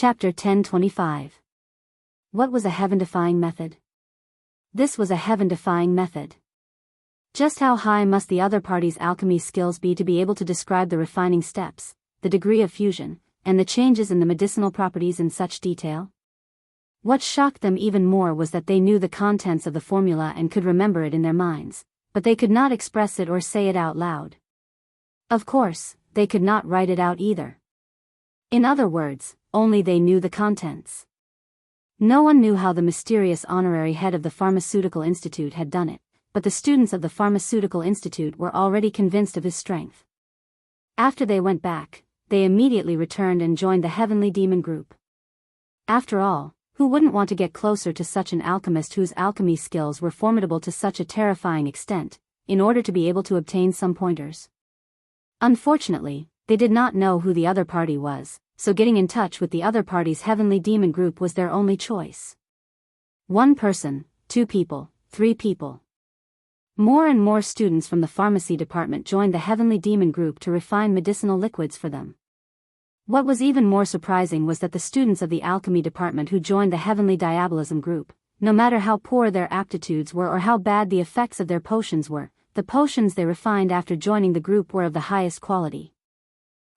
Chapter 1025. What was a heaven-defying method? This was a heaven-defying method. Just how high must the other party's alchemy skills be to be able to describe the refining steps, the degree of fusion, and the changes in the medicinal properties in such detail? What shocked them even more was that they knew the contents of the formula and could remember it in their minds, but they could not express it or say it out loud. Of course, they could not write it out either. In other words, only they knew the contents. No one knew how the mysterious honorary head of the Pharmaceutical Institute had done it, but the students of the Pharmaceutical Institute were already convinced of his strength. After they went back, they immediately returned and joined the Heavenly Demon group. After all, who wouldn't want to get closer to such an alchemist whose alchemy skills were formidable to such a terrifying extent, in order to be able to obtain some pointers? Unfortunately, they did not know who the other party was, so getting in touch with the other party's Heavenly Demon group was their only choice. 1 person, 2 people, 3 people. More and more students from the pharmacy department joined the Heavenly Demon group to refine medicinal liquids for them. What was even more surprising was that the students of the alchemy department who joined the Heavenly Diabolism group, no matter how poor their aptitudes were or how bad the effects of their potions were, the potions they refined after joining the group were of the highest quality.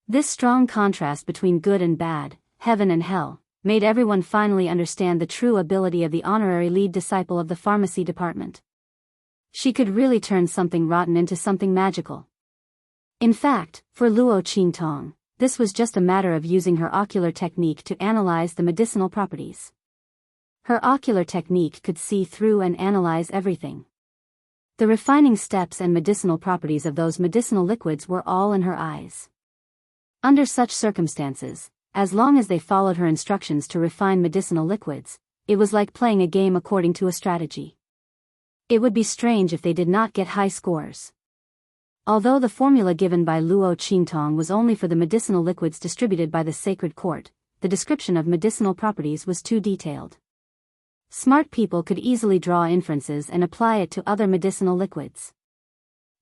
This strong contrast between good and bad, heaven and hell, made everyone finally understand the true ability of the honorary lead disciple of the pharmacy department. She could really turn something rotten into something magical. In fact, for Luo Qingtong, this was just a matter of using her ocular technique to analyze the medicinal properties. Her ocular technique could see through and analyze everything. The refining steps and medicinal properties of those medicinal liquids were all in her eyes. Under such circumstances, as long as they followed her instructions to refine medicinal liquids, it was like playing a game according to a strategy. It would be strange if they did not get high scores. Although the formula given by Luo Qingtong was only for the medicinal liquids distributed by the Sacred Court, the description of medicinal properties was too detailed. Smart people could easily draw inferences and apply it to other medicinal liquids.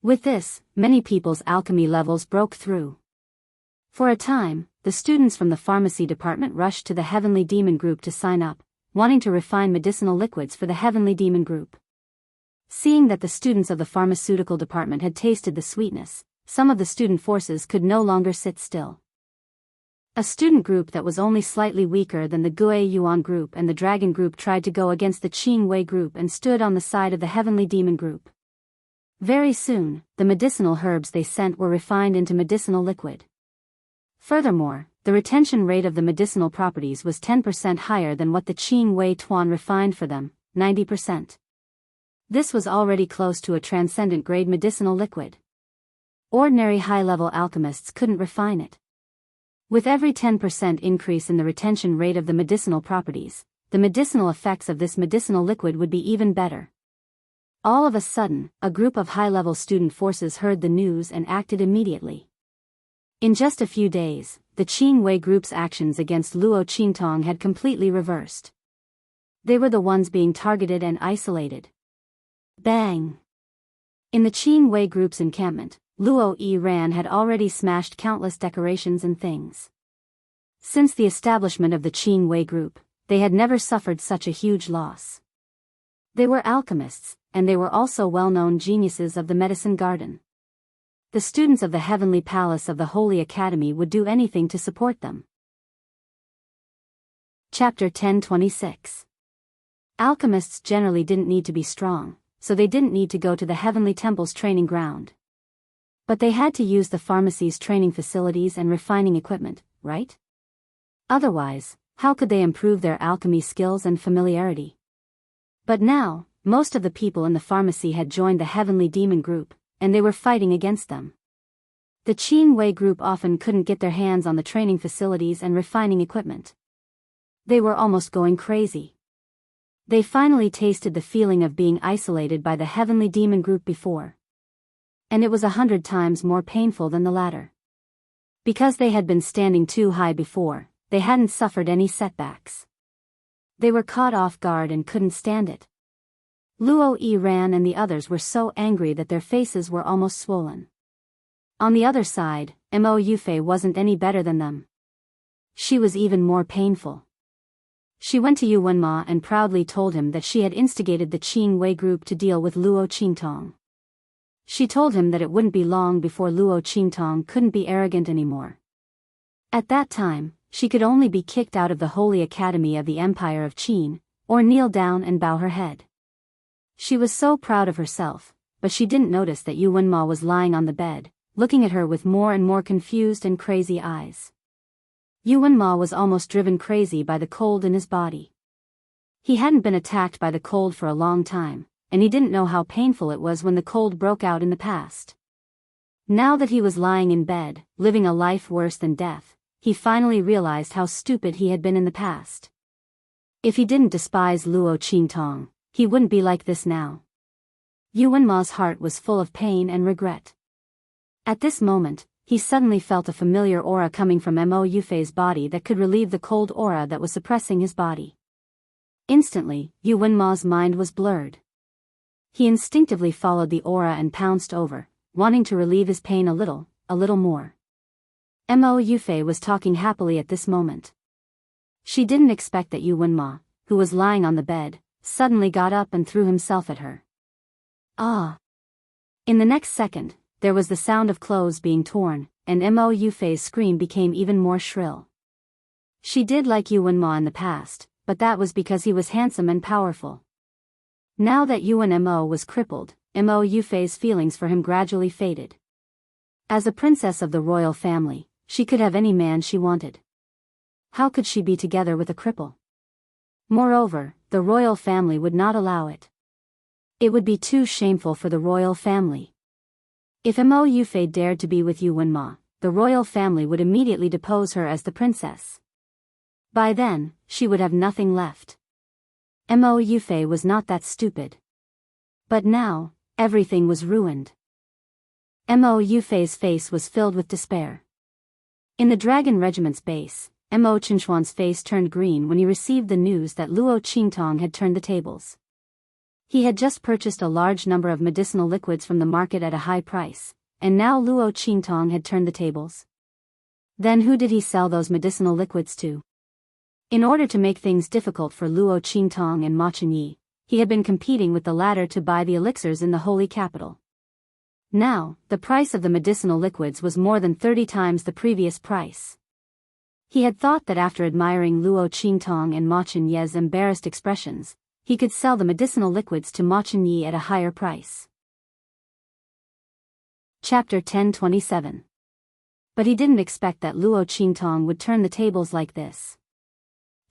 With this, many people's alchemy levels broke through. For a time, the students from the pharmacy department rushed to the Heavenly Demon group to sign up, wanting to refine medicinal liquids for the Heavenly Demon group. Seeing that the students of the pharmaceutical department had tasted the sweetness, some of the student forces could no longer sit still. A student group that was only slightly weaker than the Gui Yuan group and the Dragon group tried to go against the Qing Wei group and stood on the side of the Heavenly Demon group. Very soon, the medicinal herbs they sent were refined into medicinal liquid. Furthermore, the retention rate of the medicinal properties was 10% higher than what the Qing Wei Tuan refined for them, 90%. This was already close to a transcendent grade medicinal liquid. Ordinary high-level alchemists couldn't refine it. With every 10% increase in the retention rate of the medicinal properties, the medicinal effects of this medicinal liquid would be even better. All of a sudden, a group of high-level student forces heard the news and acted immediately. In just a few days, the Qing Wei group's actions against Luo Qingtong had completely reversed. They were the ones being targeted and isolated. Bang! In the Qing Wei group's encampment, Luo Yiran had already smashed countless decorations and things. Since the establishment of the Qing Wei group, they had never suffered such a huge loss. They were alchemists, and they were also well-known geniuses of the medicine garden. The students of the Heavenly Palace of the Holy Academy would do anything to support them. Chapter 1026. Alchemists generally didn't need to be strong, so they didn't need to go to the Heavenly Temple's training ground. But they had to use the pharmacy's training facilities and refining equipment, right? Otherwise, how could they improve their alchemy skills and familiarity? But now, most of the people in the pharmacy had joined the Heavenly Demon group, and they were fighting against them. The Qing Wei group often couldn't get their hands on the training facilities and refining equipment. They were almost going crazy. They finally tasted the feeling of being isolated by the Heavenly Demon group before. And it was 100 times more painful than the latter. Because they had been standing too high before, they hadn't suffered any setbacks. They were caught off guard and couldn't stand it. Luo Yiran and the others were so angry that their faces were almost swollen. On the other side, Mo Yufei wasn't any better than them. she was even more painful. She went to Yu Wenma and proudly told him that she had instigated the Qing Wei group to deal with Luo Qingtong. She told him that it wouldn't be long before Luo Qingtong couldn't be arrogant anymore. At that time, she could only be kicked out of the Holy Academy of the Empire of Qin, or kneel down and bow her head. She was so proud of herself, but she didn't notice that Yu Wenma was lying on the bed, looking at her with more and more confused and crazy eyes. Yu Wenma was almost driven crazy by the cold in his body. He hadn't been attacked by the cold for a long time, and he didn't know how painful it was when the cold broke out in the past. Now that he was lying in bed, living a life worse than death, he finally realized how stupid he had been in the past. If he didn't despise Luo Qingtong, he wouldn't be like this now. Yu Wenma's heart was full of pain and regret. At this moment, he suddenly felt a familiar aura coming from Mo Yufei's body that could relieve the cold aura that was suppressing his body. Instantly, Yu Wenma's mind was blurred. He instinctively followed the aura and pounced over, wanting to relieve his pain a little more. Mo Yufei was talking happily at this moment. She didn't expect that Yu Wenma, who was lying on the bed, suddenly got up and threw himself at her. Ah! In the next second, there was the sound of clothes being torn, and Mo Yufei's scream became even more shrill. She did like Yu Wenma in the past, but that was because he was handsome and powerful. Now that Yu Wenma was crippled, Mo Yufei's feelings for him gradually faded. As a princess of the royal family, she could have any man she wanted. How could she be together with a cripple? Moreover, the royal family would not allow it. It would be too shameful for the royal family. If Mo Yufei dared to be with Yu Wenma, the royal family would immediately depose her as the princess. By then, she would have nothing left. Mo Yufei was not that stupid. But now, everything was ruined. Mo Yufei's face was filled with despair. In the Dragon Regiment's base, Mo Qinchuan's face turned green when he received the news that Luo Qingtong had turned the tables. He had just purchased a large number of medicinal liquids from the market at a high price, and now Luo Qingtong had turned the tables. Then who did he sell those medicinal liquids to? In order to make things difficult for Luo Qingtong and Ma Chenyi, he had been competing with the latter to buy the elixirs in the holy capital. Now, the price of the medicinal liquids was more than 30 times the previous price. He had thought that after admiring Luo Qingtong and Ma Chenyi's embarrassed expressions, he could sell the medicinal liquids to Ma Chenyi at a higher price. Chapter 1027. But he didn't expect that Luo Qingtong would turn the tables like this.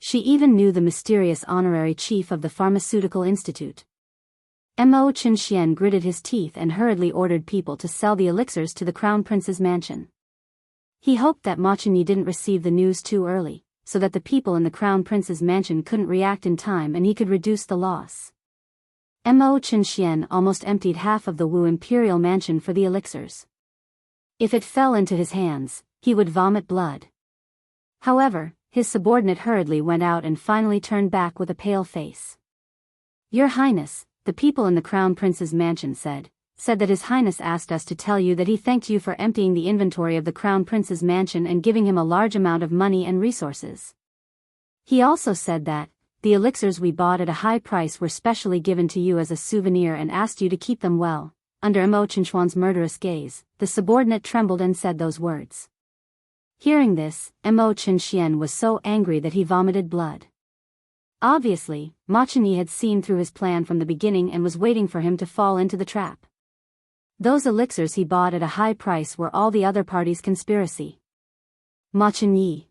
She even knew the mysterious honorary chief of the Pharmaceutical Institute. Mo Qinxian gritted his teeth and hurriedly ordered people to sell the elixirs to the Crown Prince's mansion. He hoped that Ma Chenyi didn't receive the news too early, so that the people in the Crown Prince's mansion couldn't react in time and he could reduce the loss. Mo Qinxian almost emptied half of the Wu Imperial Mansion for the elixirs. If it fell into his hands, he would vomit blood. However, his subordinate hurriedly went out and finally turned back with a pale face. Your Highness, the people in the Crown Prince's mansion said that His Highness asked us to tell you that he thanked you for emptying the inventory of the Crown Prince's mansion and giving him a large amount of money and resources. He also said that the elixirs we bought at a high price were specially given to you as a souvenir and asked you to keep them well. Under Mo Qinchuan's murderous gaze, the subordinate trembled and said those words. Hearing this, Mo Qinxian was so angry that he vomited blood. Obviously, Ma Chenyi had seen through his plan from the beginning and was waiting for him to fall into the trap. Those elixirs he bought at a high price were all the other party's conspiracy. Ma Chenyi.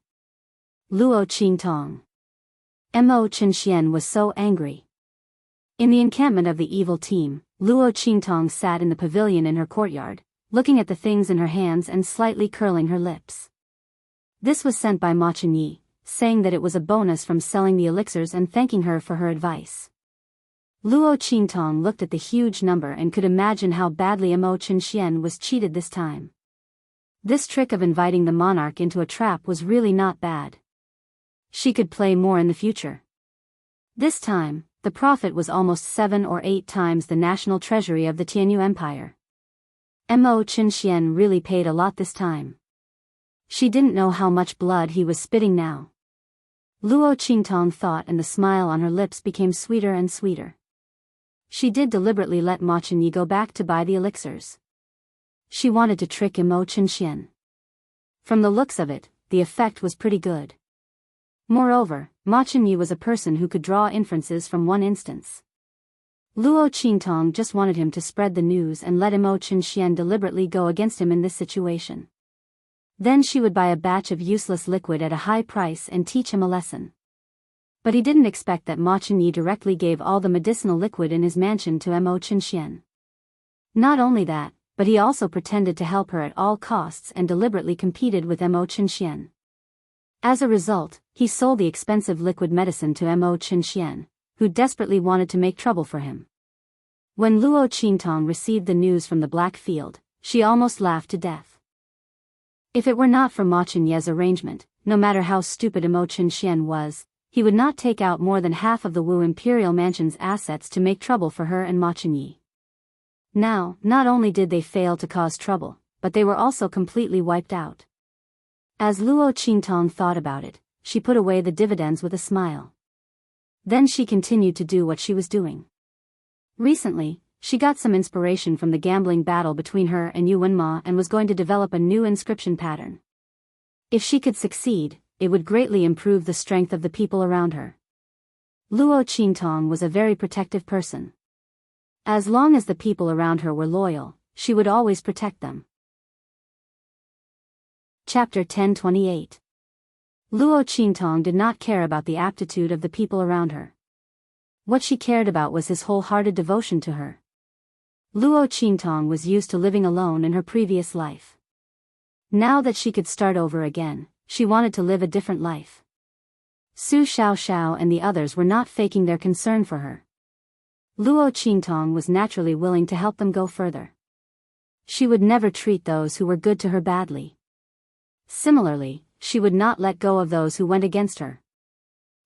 Luo Qingtong. Mo Qinxian was so angry. In the encampment of the evil team, Luo Qingtong sat in the pavilion in her courtyard, looking at the things in her hands and slightly curling her lips. This was sent by Ma Chenyi, saying that it was a bonus from selling the elixirs and thanking her for her advice. Luo Qingtong looked at the huge number and could imagine how badly Mo Qinxian was cheated this time. This trick of inviting the monarch into a trap was really not bad. She could play more in the future. This time, the profit was almost 7 or 8 times the national treasury of the Tianyu Empire. Mo Qinxian really paid a lot this time. She didn't know how much blood he was spitting now. Luo Qingtong thought, and the smile on her lips became sweeter and sweeter. She did deliberately let Ma Chenyi go back to buy the elixirs. She wanted to trick Imo Chenxian. From the looks of it, the effect was pretty good. Moreover, Ma Chenyi was a person who could draw inferences from one instance. Luo Qingtong just wanted him to spread the news and let Imo Chenxian deliberately go against him in this situation. Then she would buy a batch of useless liquid at a high price and teach him a lesson. But he didn't expect that Ma Chenyi directly gave all the medicinal liquid in his mansion to Imo Chenxian. Not only that, but he also pretended to help her at all costs and deliberately competed with Imo Chenxian. As a result, he sold the expensive liquid medicine to Imo Chenxian, who desperately wanted to make trouble for him. When Luo Qingtong received the news from the Black Field, she almost laughed to death. If it were not for Ma Chenyi's arrangement, no matter how stupid Imo Chenxian was, he would not take out more than half of the Wu Imperial Mansion's assets to make trouble for her and Ma Chenyi. Now, not only did they fail to cause trouble, but they were also completely wiped out. As Luo Qingtong thought about it, she put away the dividends with a smile. Then she continued to do what she was doing. Recently, she got some inspiration from the gambling battle between her and Yu Wenma and was going to develop a new inscription pattern. If she could succeed, it would greatly improve the strength of the people around her. Luo Qingtong was a very protective person. As long as the people around her were loyal, she would always protect them. Chapter 1028. Luo Qingtong did not care about the aptitude of the people around her. What she cared about was his wholehearted devotion to her. Luo Qingtong was used to living alone in her previous life. Now that she could start over again, she wanted to live a different life. Su Xiaoxiao and the others were not faking their concern for her. Luo Qingtong was naturally willing to help them go further. She would never treat those who were good to her badly. Similarly, she would not let go of those who went against her.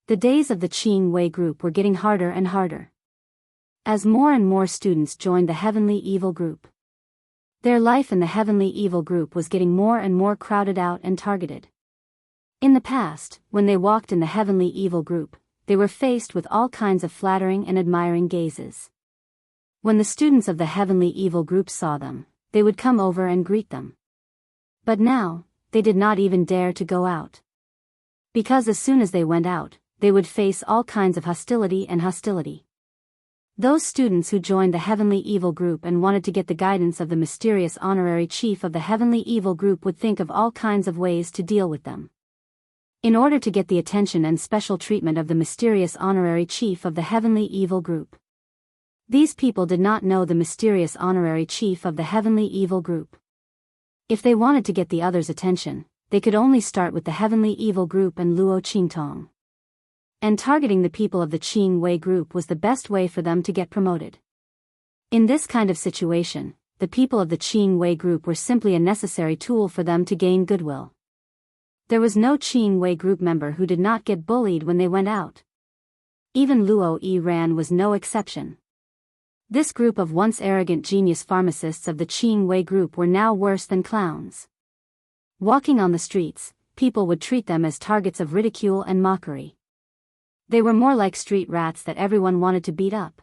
The days of the Qing Wei group were getting harder and harder. As more and more students joined the Heavenly Evil group, their life in the Heavenly Evil group was getting more and more crowded out and targeted. In the past, when they walked in the Heavenly Evil group, they were faced with all kinds of flattering and admiring gazes. When the students of the Heavenly Evil group saw them, they would come over and greet them. But now, they did not even dare to go out. Because as soon as they went out, they would face all kinds of hostility. Those students who joined the Heavenly Evil group and wanted to get the guidance of the mysterious honorary chief of the Heavenly Evil group would think of all kinds of ways to deal with them. In order to get the attention and special treatment of the mysterious honorary chief of the Heavenly Evil group. These people did not know the mysterious honorary chief of the Heavenly Evil group. If they wanted to get the others' attention, they could only start with the Heavenly Evil group and Luo Qingtong. And targeting the people of the Qing Wei group was the best way for them to get promoted. In this kind of situation, the people of the Qing Wei group were simply a necessary tool for them to gain goodwill. There was no Qing Wei group member who did not get bullied when they went out. Even Luo Yiran was no exception. This group of once arrogant genius pharmacists of the Qing Wei group were now worse than clowns. Walking on the streets, people would treat them as targets of ridicule and mockery. They were more like street rats that everyone wanted to beat up.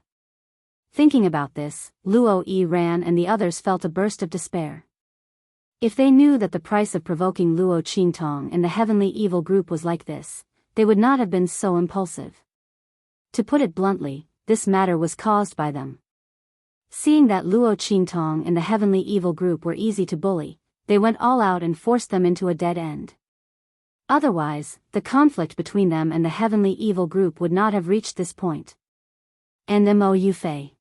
Thinking about this, Luo Yiran and the others felt a burst of despair. If they knew that the price of provoking Luo Qingtong and the Heavenly Evil group was like this, they would not have been so impulsive. To put it bluntly, this matter was caused by them. Seeing that Luo Qingtong and the Heavenly Evil group were easy to bully, they went all out and forced them into a dead end. Otherwise, the conflict between them and the Heavenly Evil group would not have reached this point. And Mo Yufei.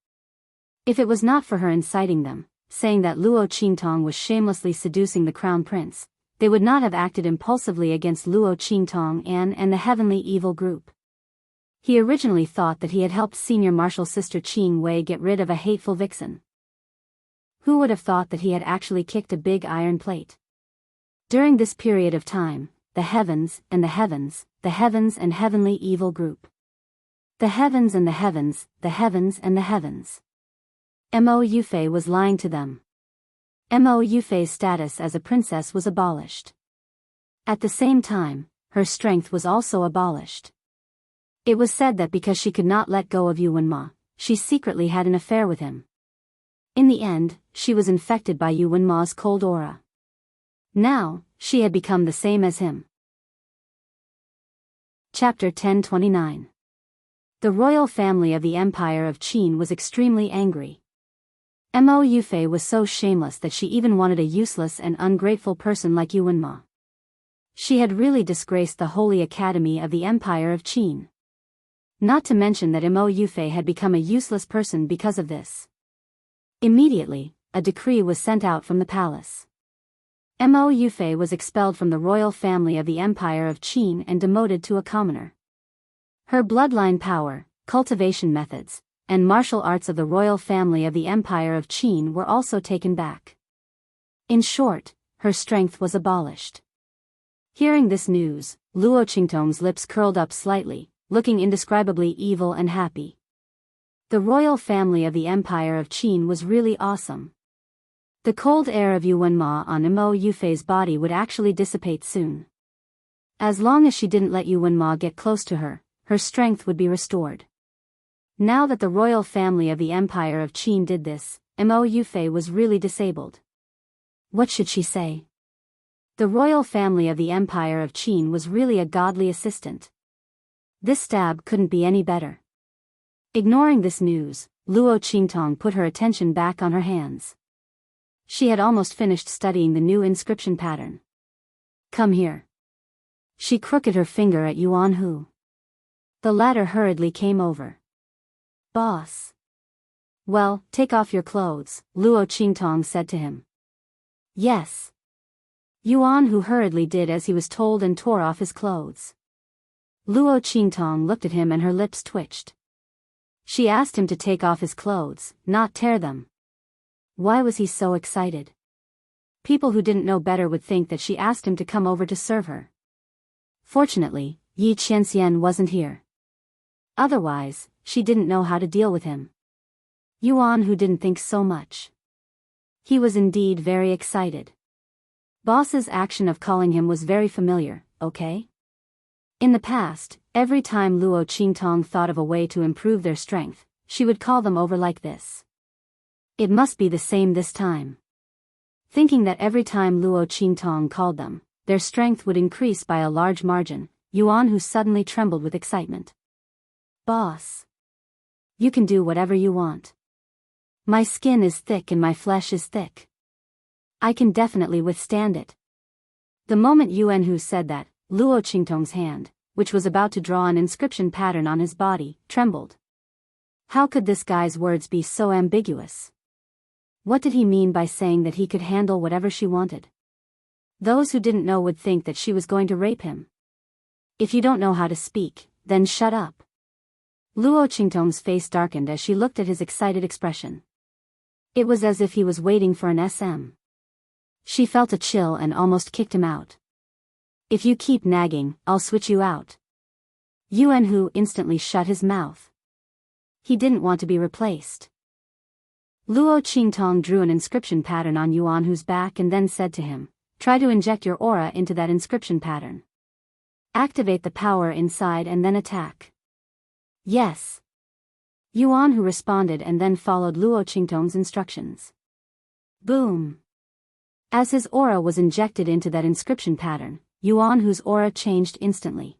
If it was not for her inciting them, saying that Luo Qingtong was shamelessly seducing the Crown Prince, they would not have acted impulsively against Luo Qingtong and the Heavenly Evil group. He originally thought that he had helped Senior Marshal Sister Qing Wei get rid of a hateful vixen. Who would have thought that he had actually kicked a big iron plate? During this period of time, the heavens and the heavens, the heavens and Heavenly Evil group. The heavens and the heavens, the heavens and the heavens. Mo Yufei was lying to them. Mo Yufei's status as a princess was abolished. At the same time, her strength was also abolished. It was said that because she could not let go of Yuanma, she secretly had an affair with him. In the end, she was infected by Yuanma's cold aura. Now, she had become the same as him. Chapter 1029. The royal family of the Empire of Qin was extremely angry. Mo Yufei was so shameless that she even wanted a useless and ungrateful person like Yuanma. She had really disgraced the Holy Academy of the Empire of Qin. Not to mention that Mo Yufei had become a useless person because of this. Immediately, a decree was sent out from the palace. Mo Yufei was expelled from the royal family of the Empire of Qin and demoted to a commoner. Her bloodline power, cultivation methods, and martial arts of the royal family of the Empire of Qin were also taken back. In short, her strength was abolished. Hearing this news, Luo Qingtong's lips curled up slightly, looking indescribably evil and happy. The royal family of the Empire of Qin was really awesome. The cold air of Yuanma on Mo Yufei's body would actually dissipate soon. As long as she didn't let Yuanma get close to her, her strength would be restored. Now that the royal family of the Empire of Qin did this, Mo Yufei was really disabled. What should she say? The royal family of the Empire of Qin was really a godly assistant. This stab couldn't be any better. Ignoring this news, Luo Qingtong put her attention back on her hands. She had almost finished studying the new inscription pattern. Come here. She crooked her finger at Yuan Hu. The latter hurriedly came over. Boss. Well, take off your clothes, Luo Qingtong said to him. Yes. Yuan Hu hurriedly did as he was told and tore off his clothes. Luo Qingtong looked at him and her lips twitched. She asked him to take off his clothes, not tear them. Why was he so excited? People who didn't know better would think that she asked him to come over to serve her. Fortunately, Yi Qianxian wasn't here. Otherwise, she didn't know how to deal with him. Yuan Hu didn't think so much. He was indeed very excited. Boss's action of calling him was very familiar, okay? In the past, every time Luo Qingtong thought of a way to improve their strength, she would call them over like this. It must be the same this time. Thinking that every time Luo Qingtong called them, their strength would increase by a large margin, Yuan Hu suddenly trembled with excitement. Boss. You can do whatever you want. My skin is thick and my flesh is thick. I can definitely withstand it. The moment Yuan Hu said that, Luo Qingtong's hand, which was about to draw an inscription pattern on his body, trembled. How could this guy's words be so ambiguous? What did he mean by saying that he could handle whatever she wanted? Those who didn't know would think that she was going to rape him. If you don't know how to speak, then shut up. Luo Qingtong's face darkened as she looked at his excited expression. It was as if he was waiting for an SM. She felt a chill and almost kicked him out. If you keep nagging, I'll switch you out. Yuan Hu instantly shut his mouth. He didn't want to be replaced. Luo Qingtong drew an inscription pattern on Yuan Hu's back and then said to him, try to inject your aura into that inscription pattern. Activate the power inside and then attack. Yes. Yuan Hu responded and then followed Luo Qingtong's instructions. Boom. As his aura was injected into that inscription pattern, Yuan Hu's aura changed instantly.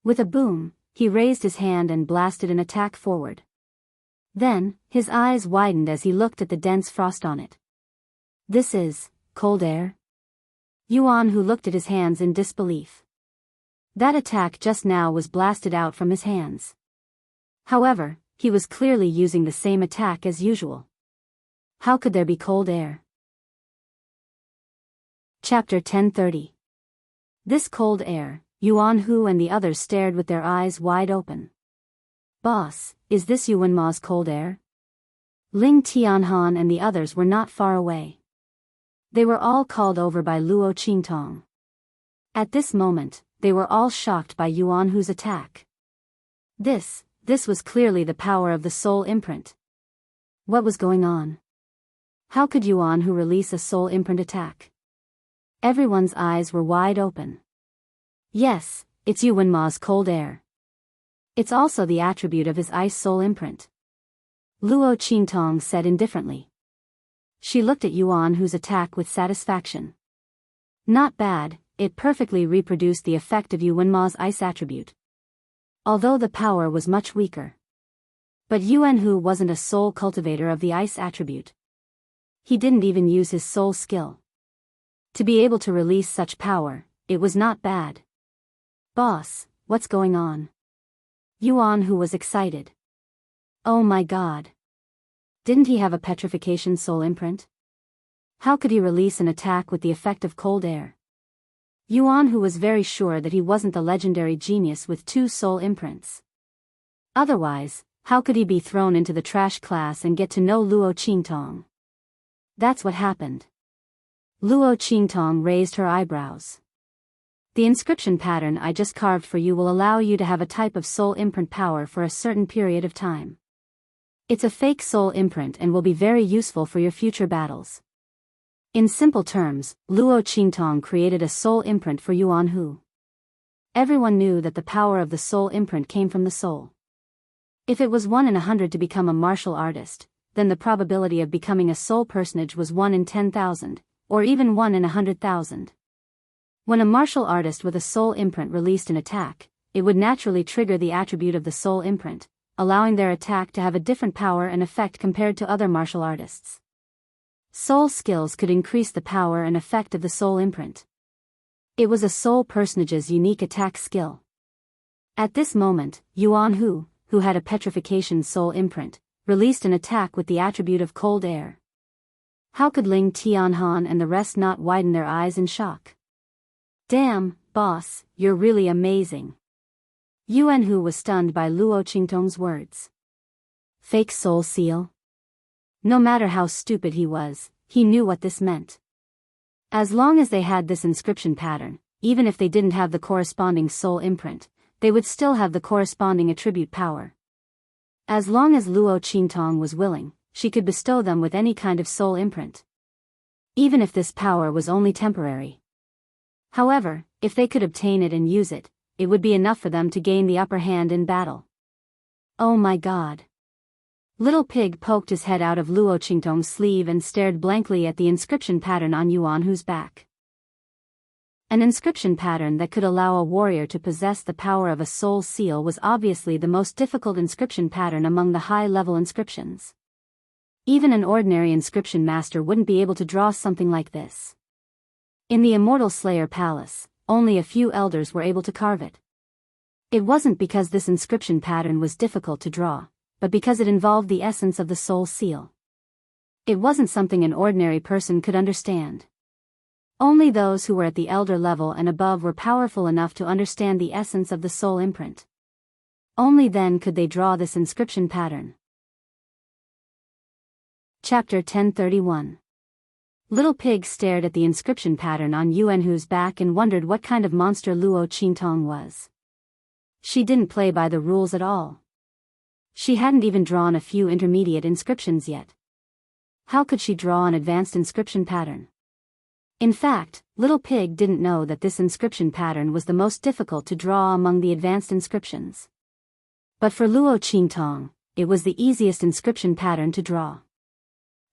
With a boom, he raised his hand and blasted an attack forward. Then, his eyes widened as he looked at the dense frost on it. This is cold air? Yuan Hu looked at his hands in disbelief. That attack just now was blasted out from his hands. However, he was clearly using the same attack as usual. How could there be cold air? Chapter 1030. This cold air, Yuan Hu and the others stared with their eyes wide open. Boss, is this Yuanma's cold air? Ling Tianhan and the others were not far away. They were all called over by Luo Qingtong. At this moment, they were all shocked by Yuan Hu's attack. This was clearly the power of the soul imprint. What was going on? How could Yuan Hu release a soul imprint attack? Everyone's eyes were wide open. Yes, it's Yuanma's cold air. It's also the attribute of his ice soul imprint. Luo Qingtong said indifferently. She looked at Yuan Hu's attack with satisfaction. Not bad, it perfectly reproduced the effect of Yuanma's ice attribute. Although the power was much weaker. But Yuan Hu wasn't a soul cultivator of the ice attribute. He didn't even use his soul skill. To be able to release such power, it was not bad. Boss, what's going on? Yuan Hu was excited. Oh my god. Didn't he have a petrification soul imprint? How could he release an attack with the effect of cold air? Yuan Hu was very sure that he wasn't the legendary genius with 2 soul imprints. Otherwise, how could he be thrown into the trash class and get to know Luo Qingtong? That's what happened. Luo Qingtong raised her eyebrows. The inscription pattern I just carved for you will allow you to have a type of soul imprint power for a certain period of time. It's a fake soul imprint and will be very useful for your future battles. In simple terms, Luo Qingtong created a soul imprint for Yuan Hu. Everyone knew that the power of the soul imprint came from the soul. If it was 1 in 100 to become a martial artist, then the probability of becoming a soul personage was 1 in 10,000, or even 1 in 100,000. When a martial artist with a soul imprint released an attack, it would naturally trigger the attribute of the soul imprint, allowing their attack to have a different power and effect compared to other martial artists. Soul skills could increase the power and effect of the soul imprint. It was a soul personage's unique attack skill. At this moment, Yuan Hu, who had a petrification soul imprint, released an attack with the attribute of cold air. How could Ling Tianhan and the rest not widen their eyes in shock? Damn, boss, you're really amazing. Yuan Hu was stunned by Luo Qingtong's words. Fake soul seal? No matter how stupid he was, he knew what this meant. As long as they had this inscription pattern, even if they didn't have the corresponding soul imprint, they would still have the corresponding attribute power. As long as Luo Qingtong was willing, she could bestow them with any kind of soul imprint. Even if this power was only temporary. However, if they could obtain it and use it, it would be enough for them to gain the upper hand in battle. Oh my god. Little Pig poked his head out of Luo Qingtong's sleeve and stared blankly at the inscription pattern on Yuan Hu's back. An inscription pattern that could allow a warrior to possess the power of a soul seal was obviously the most difficult inscription pattern among the high-level inscriptions. Even an ordinary inscription master wouldn't be able to draw something like this. In the Immortal Slayer Palace, only a few elders were able to carve it. It wasn't because this inscription pattern was difficult to draw, but because it involved the essence of the soul seal. It wasn't something an ordinary person could understand. Only those who were at the elder level and above were powerful enough to understand the essence of the soul imprint. Only then could they draw this inscription pattern. Chapter 1031. Little Pig stared at the inscription pattern on Yuan Hu's back and wondered what kind of monster Luo Qingtong was. She didn't play by the rules at all. She hadn't even drawn a few intermediate inscriptions yet. How could she draw an advanced inscription pattern? In fact, Little Pig didn't know that this inscription pattern was the most difficult to draw among the advanced inscriptions. But for Luo Qingtong, it was the easiest inscription pattern to draw.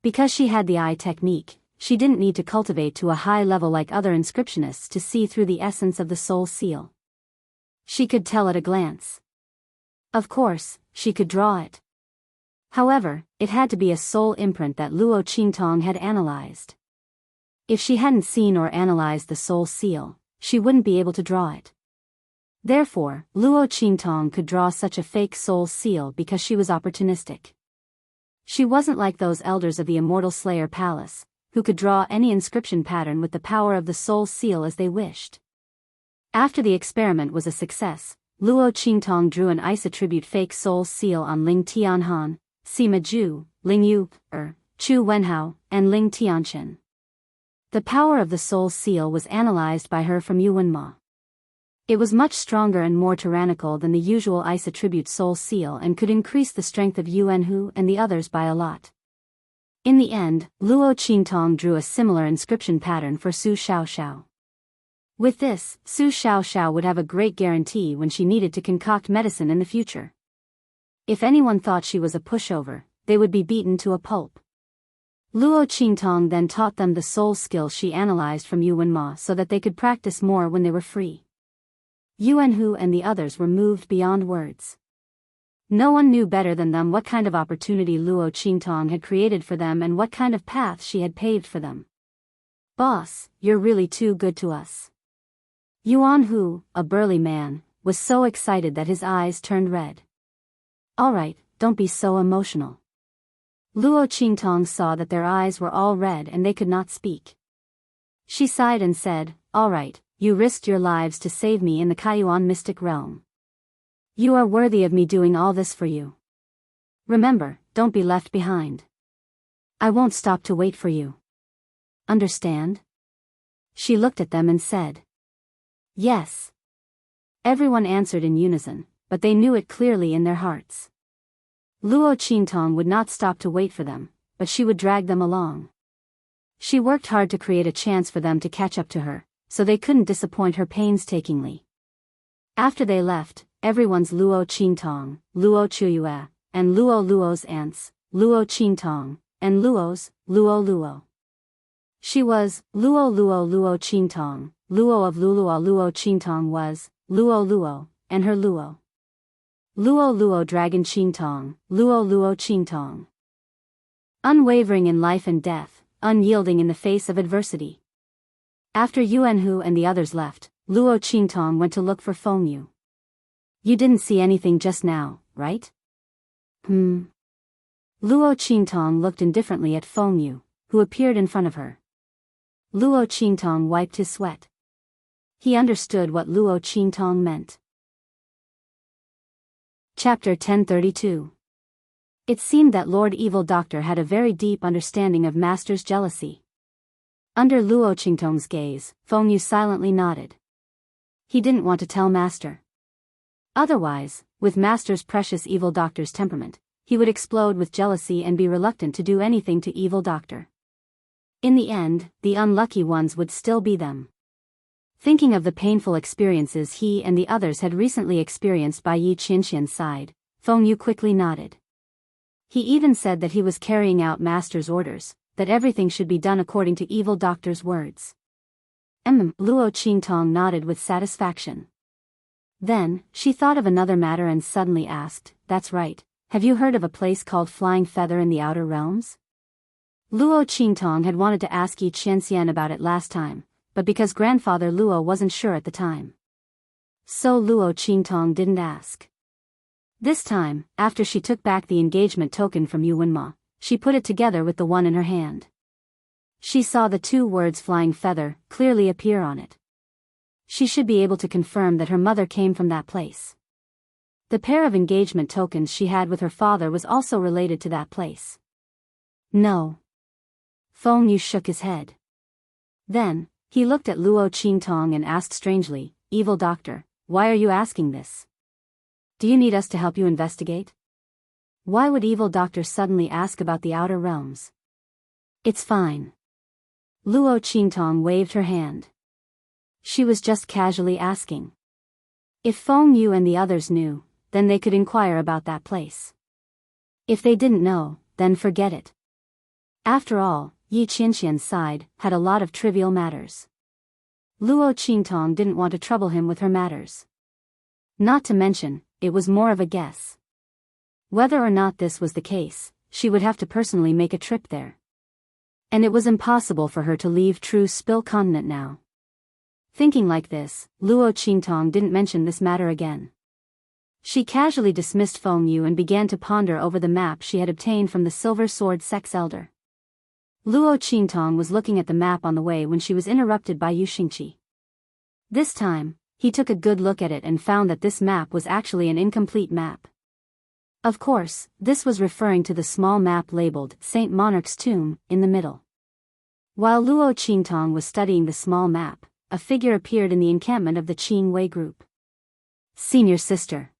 Because she had the eye technique, she didn't need to cultivate to a high level like other inscriptionists to see through the essence of the soul seal. She could tell at a glance. Of course, she could draw it. However, it had to be a soul imprint that Luo Qingtong had analyzed. If she hadn't seen or analyzed the soul seal, she wouldn't be able to draw it. Therefore, Luo Qingtong could draw such a fake soul seal because she was opportunistic. She wasn't like those elders of the Immortal Slayer Palace, who could draw any inscription pattern with the power of the soul seal as they wished. After the experiment was a success, Luo Qingtong drew an ice attribute fake soul seal on Ling Tianhan, Sima Zhu, Ling Yu, Chu Wenhao, and Ling Tianchen. The power of the soul seal was analyzed by her from Yuanma. It was much stronger and more tyrannical than the usual ice attribute soul seal and could increase the strength of Yuan Hu and the others by a lot. In the end, Luo Qingtong drew a similar inscription pattern for Su Xiaoxiao. With this, Su Xiaoxiao would have a great guarantee when she needed to concoct medicine in the future. If anyone thought she was a pushover, they would be beaten to a pulp. Luo Qingtong then taught them the soul skill she analyzed from Yuan Ma so that they could practice more when they were free. Yuan Hu and the others were moved beyond words. No one knew better than them what kind of opportunity Luo Qingtong had created for them and what kind of path she had paved for them. "Boss, you're really too good to us." Yuan Hu, a burly man, was so excited that his eyes turned red. "All right, don't be so emotional." Luo Qingtong saw that their eyes were all red and they could not speak. She sighed and said, "All right, you risked your lives to save me in the Kaiyuan mystic realm. You are worthy of me doing all this for you. Remember, don't be left behind. I won't stop to wait for you. Understand?" She looked at them and said, "Yes." Everyone answered in unison, but they knew it clearly in their hearts. Luo Qingtong would not stop to wait for them, but she would drag them along. She worked hard to create a chance for them to catch up to her, so they couldn't disappoint her painstakingly. After they left, everyone's Luo Qingtong, Luo Chuyue, and Luo's aunts, Luo Qingtong, and Luo Luo. She was Luo Qingtong, Luo of Lulua. Luo Qingtong was Luo, and her Luo Dragon Qingtong, Luo Qingtong. Unwavering in life and death, unyielding in the face of adversity. After Yuan Hu and the others left, Luo Qingtong went to look for Feng Yu. "You didn't see anything just now, right?" Luo Qingtong looked indifferently at Feng Yu, who appeared in front of her. Luo Qingtong wiped his sweat. He understood what Luo Qingtong meant. Chapter 1032. It seemed that Lord Evil Doctor had a very deep understanding of Master's jealousy. Under Luo Qingtong's gaze, Feng Yu silently nodded. He didn't want to tell Master. Otherwise, with Master's precious Evil Doctor's temperament, he would explode with jealousy and be reluctant to do anything to Evil Doctor. In the end, the unlucky ones would still be them. Thinking of the painful experiences he and the others had recently experienced by Yi Qianxian's side, Feng Yu quickly nodded. He even said that he was carrying out Master's orders, that everything should be done according to Evil Doctor's words. Luo Qingtong nodded with satisfaction. Then, she thought of another matter and suddenly asked, "That's right, have you heard of a place called Flying Feather in the Outer Realms?" Luo Qingtong had wanted to ask Yi Qianxian about it last time, but because grandfather Luo wasn't sure at the time. So Luo Qingtong didn't ask. This time, after she took back the engagement token from Yuan Ma, she put it together with the one in her hand. She saw the two words "Flying Feather" clearly appear on it. She should be able to confirm that her mother came from that place. The pair of engagement tokens she had with her father was also related to that place. No. Feng Yu shook his head. Then, he looked at Luo Qingtong and asked strangely, "Evil Doctor, why are you asking this? Do you need us to help you investigate?" Why would Evil Doctor suddenly ask about the outer realms? "It's fine." Luo Qingtong waved her hand. She was just casually asking. If Feng Yu and the others knew, then they could inquire about that place. If they didn't know, then forget it. After all, Yi Qianxian's side had a lot of trivial matters. Luo Qingtong didn't want to trouble him with her matters. Not to mention, it was more of a guess. Whether or not this was the case, she would have to personally make a trip there. And it was impossible for her to leave True Spill Continent now. Thinking like this, Luo Qingtong didn't mention this matter again. She casually dismissed Feng Yu and began to ponder over the map she had obtained from the Silver Sword Sex Elder. Luo Qingtong was looking at the map on the way when she was interrupted by Yu Xingqi. This time, he took a good look at it and found that this map was actually an incomplete map. Of course, this was referring to the small map labeled Saint Monarch's Tomb in the middle. While Luo Qingtong was studying the small map, a figure appeared in the encampment of the Qing Wei group. Senior sister.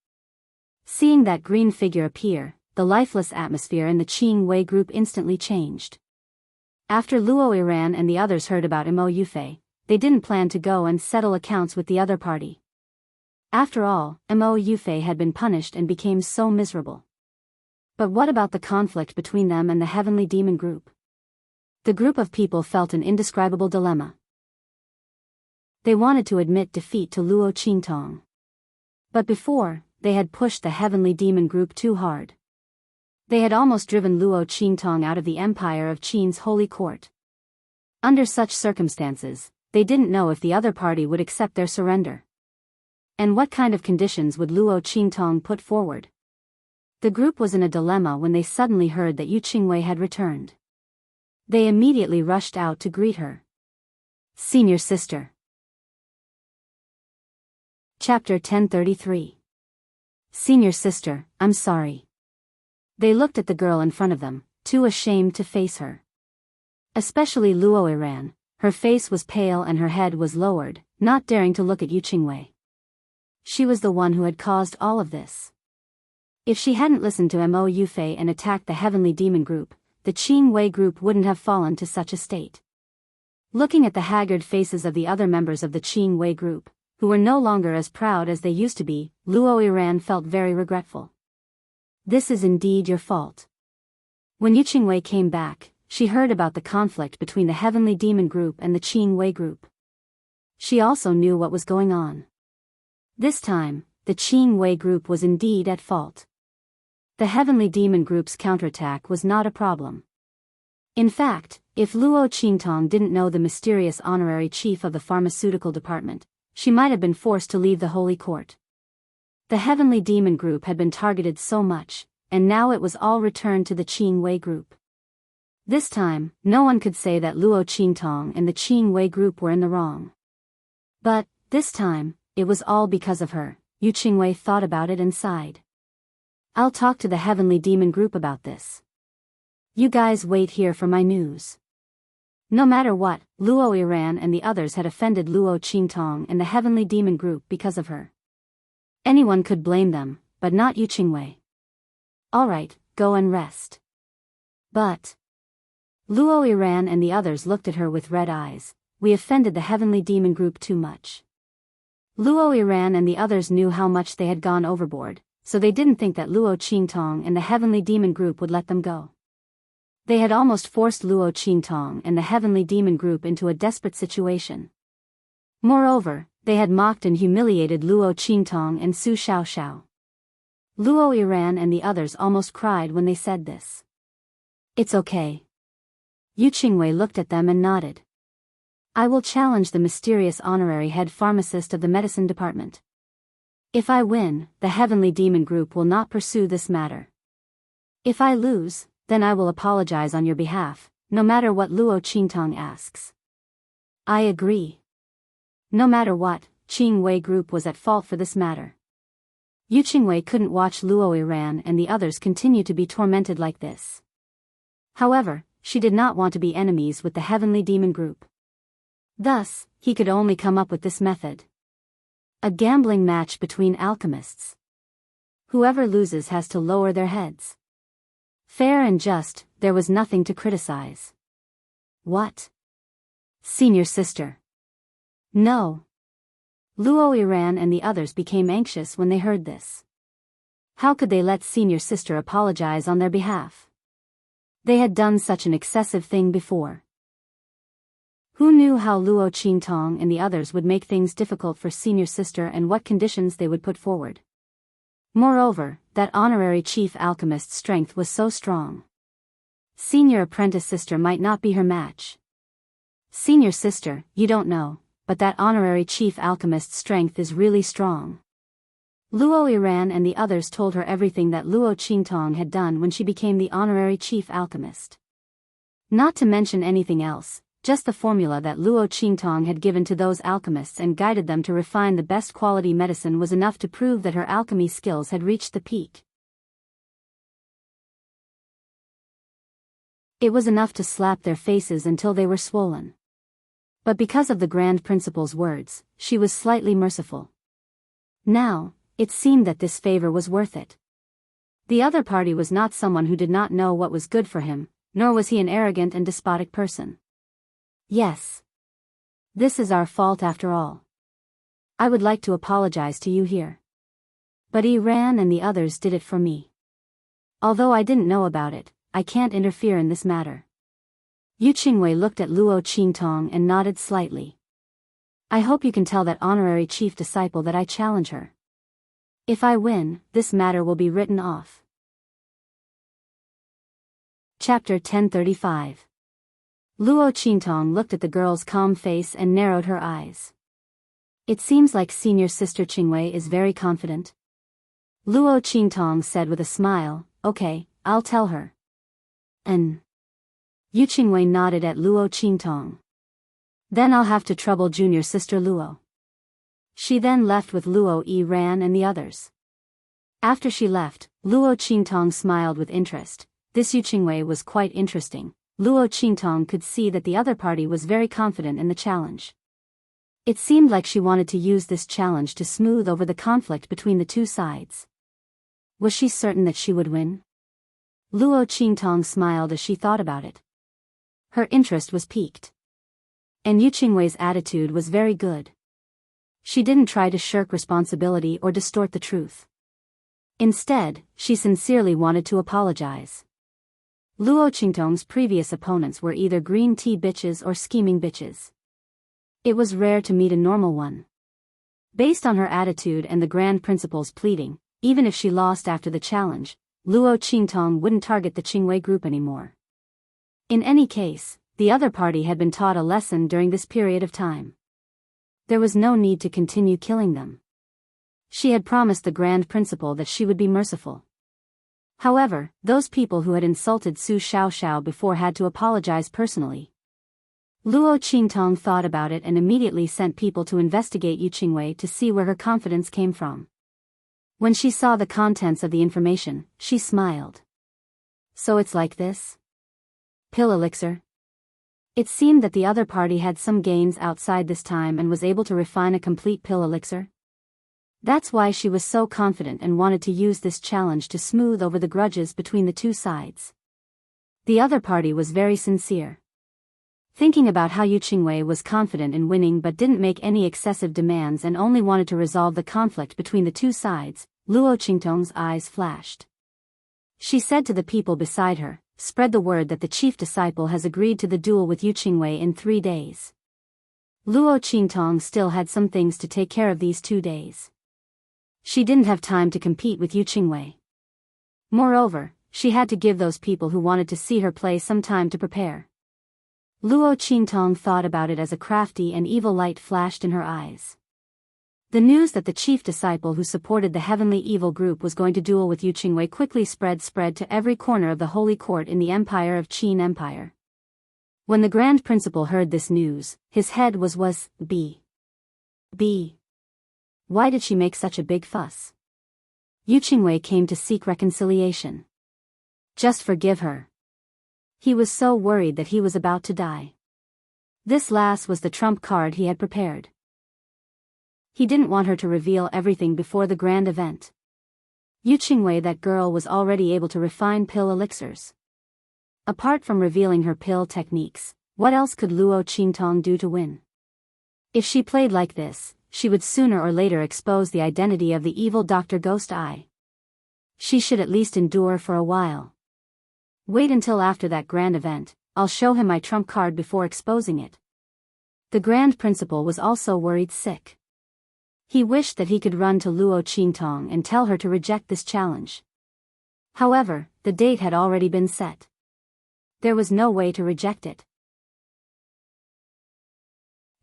Seeing that green figure appear, the lifeless atmosphere in the Qing Wei group instantly changed. After Luo Yiran and the others heard about Mo Yufei, they didn't plan to go and settle accounts with the other party. After all, Mo Yufei had been punished and became so miserable. But what about the conflict between them and the Heavenly Demon group? The group of people felt an indescribable dilemma. They wanted to admit defeat to Luo Qingtong. But before, they had pushed the Heavenly Demon group too hard. They had almost driven Luo Qingtong out of the empire of Qin's holy court. Under such circumstances, they didn't know if the other party would accept their surrender. And what kind of conditions would Luo Qingtong put forward? The group was in a dilemma when they suddenly heard that Yu Qingwei had returned. They immediately rushed out to greet her. Senior sister. Chapter 1033. Senior sister, I'm sorry. They looked at the girl in front of them, too ashamed to face her. Especially Luo Yiran, her face was pale and her head was lowered, not daring to look at Yu Qingwei. She was the one who had caused all of this. If she hadn't listened to Mo Yufei and attacked the Heavenly Demon group, the Qing Wei group wouldn't have fallen to such a state. Looking at the haggard faces of the other members of the Qing Wei group, who were no longer as proud as they used to be, Luo Yiran felt very regretful. This is indeed your fault. When Yu Qingwei came back, she heard about the conflict between the Heavenly Demon group and the Qing Wei group. She also knew what was going on. This time, the Qing Wei group was indeed at fault. The Heavenly Demon group's counterattack was not a problem. In fact, if Luo Qingtong didn't know the mysterious honorary chief of the pharmaceutical department, she might have been forced to leave the holy court. The Heavenly Demon group had been targeted so much, and now it was all returned to the Qing Wei group. This time, no one could say that Luo Qingtong and the Qing Wei group were in the wrong. But, this time, it was all because of her. Yu Qingwei thought about it and sighed. I'll talk to the Heavenly Demon group about this. You guys wait here for my news. No matter what, Luo Yiran and the others had offended Luo Qingtong and the Heavenly Demon group because of her. Anyone could blame them, but not Yu Qingwei. Alright, go and rest. But Luo Yiran and the others looked at her with red eyes. We offended the Heavenly Demon group too much. Luo Yiran and the others knew how much they had gone overboard, so they didn't think that Luo Qingtong and the Heavenly Demon group would let them go. They had almost forced Luo Qingtong and the Heavenly Demon group into a desperate situation. Moreover, they had mocked and humiliated Luo Qingtong and Su Xiaoxiao. Luo Yiran and the others almost cried when they said this. It's okay. Yu Qingwei looked at them and nodded. I will challenge the mysterious honorary head pharmacist of the medicine department. If I win, the Heavenly Demon group will not pursue this matter. If I lose, then I will apologize on your behalf, no matter what Luo Qingtong asks. I agree. No matter what, Qing Wei group was at fault for this matter. Yu Qingwei couldn't watch Luo Yiran and the others continue to be tormented like this. However, she did not want to be enemies with the Heavenly Demon group. Thus, he could only come up with this method. A gambling match between alchemists. Whoever loses has to lower their heads. Fair and just, there was nothing to criticize. What? Senior sister. No. Luo Yiran and the others became anxious when they heard this. How could they let senior sister apologize on their behalf? They had done such an excessive thing before. Who knew how Luo Qingtong and the others would make things difficult for senior sister and what conditions they would put forward? Moreover, that honorary chief alchemist's strength was so strong. Senior apprentice sister might not be her match. Senior sister, you don't know, but that honorary chief alchemist's strength is really strong. Luo Yiran and the others told her everything that Luo Qingtong had done when she became the honorary chief alchemist. Not to mention anything else, just the formula that Luo Qingtong had given to those alchemists and guided them to refine the best quality medicine was enough to prove that her alchemy skills had reached the peak. It was enough to slap their faces until they were swollen. But because of the Grand Principal's words, she was slightly merciful. Now, it seemed that this favor was worth it. The other party was not someone who did not know what was good for him, nor was he an arrogant and despotic person. Yes. This is our fault after all. I would like to apologize to you here. But Ran and the others did it for me. Although I didn't know about it, I can't interfere in this matter. Yu Qingwei looked at Luo Qingtong and nodded slightly. I hope you can tell that honorary chief disciple that I challenge her. If I win, this matter will be written off. Chapter 1035. Luo Qingtong looked at the girl's calm face and narrowed her eyes. It seems like senior sister Qingwei is very confident. Luo Qingtong said with a smile, okay, I'll tell her. Yu Qingwei nodded at Luo Qingtong. Then I'll have to trouble junior sister Luo. She then left with Luo Ran and the others. After she left, Luo Qingtong smiled with interest. This Yu Qingwei was quite interesting. Luo Qingtong could see that the other party was very confident in the challenge. It seemed like she wanted to use this challenge to smooth over the conflict between the two sides. Was she certain that she would win? Luo Qingtong smiled as she thought about it. Her interest was piqued. And Yu Qingwei's attitude was very good. She didn't try to shirk responsibility or distort the truth. Instead, she sincerely wanted to apologize. Luo Qingtong's previous opponents were either green tea bitches or scheming bitches. It was rare to meet a normal one. Based on her attitude and the Grand Principal's pleading, even if she lost after the challenge, Luo Qingtong wouldn't target the Qingwei group anymore. In any case, the other party had been taught a lesson during this period of time. There was no need to continue killing them. She had promised the Grand Principal that she would be merciful. However, those people who had insulted Su Xiaoxiao before had to apologize personally. Luo Qingtong thought about it and immediately sent people to investigate Yu Qingwei to see where her confidence came from. When she saw the contents of the information, she smiled. So it's like this? Pill elixir? It seemed that the other party had some gains outside this time and was able to refine a complete pill elixir. That's why she was so confident and wanted to use this challenge to smooth over the grudges between the two sides. The other party was very sincere. Thinking about how Yu Qingwei was confident in winning but didn't make any excessive demands and only wanted to resolve the conflict between the two sides, Luo Qingtong's eyes flashed. She said to the people beside her, spread the word that the chief disciple has agreed to the duel with Yu Qingwei in 3 days. Luo Qingtong still had some things to take care of these 2 days. She didn't have time to compete with Yu Qingwei. Moreover, she had to give those people who wanted to see her play some time to prepare. Luo Qingtong thought about it as a crafty and evil light flashed in her eyes. The news that the chief disciple who supported the heavenly evil group was going to duel with Yu Qingwei quickly spread to every corner of the holy court in the empire of Qin Empire. When the Grand Principal heard this news, his head was B. Why did she make such a big fuss? Yu Qingwei came to seek reconciliation. Just forgive her. He was so worried that he was about to die. This last was the trump card he had prepared. He didn't want her to reveal everything before the grand event. Yu Qingwei, that girl, was already able to refine pill elixirs. Apart from revealing her pill techniques, what else could Luo Qingtong do to win? If she played like this, she would sooner or later expose the identity of the evil Dr. Ghost Eye. She should at least endure for a while. Wait until after that grand event, I'll show him my trump card before exposing it. The Grand Principal was also worried sick. He wished that he could run to Luo Qingtong and tell her to reject this challenge. However, the date had already been set. There was no way to reject it.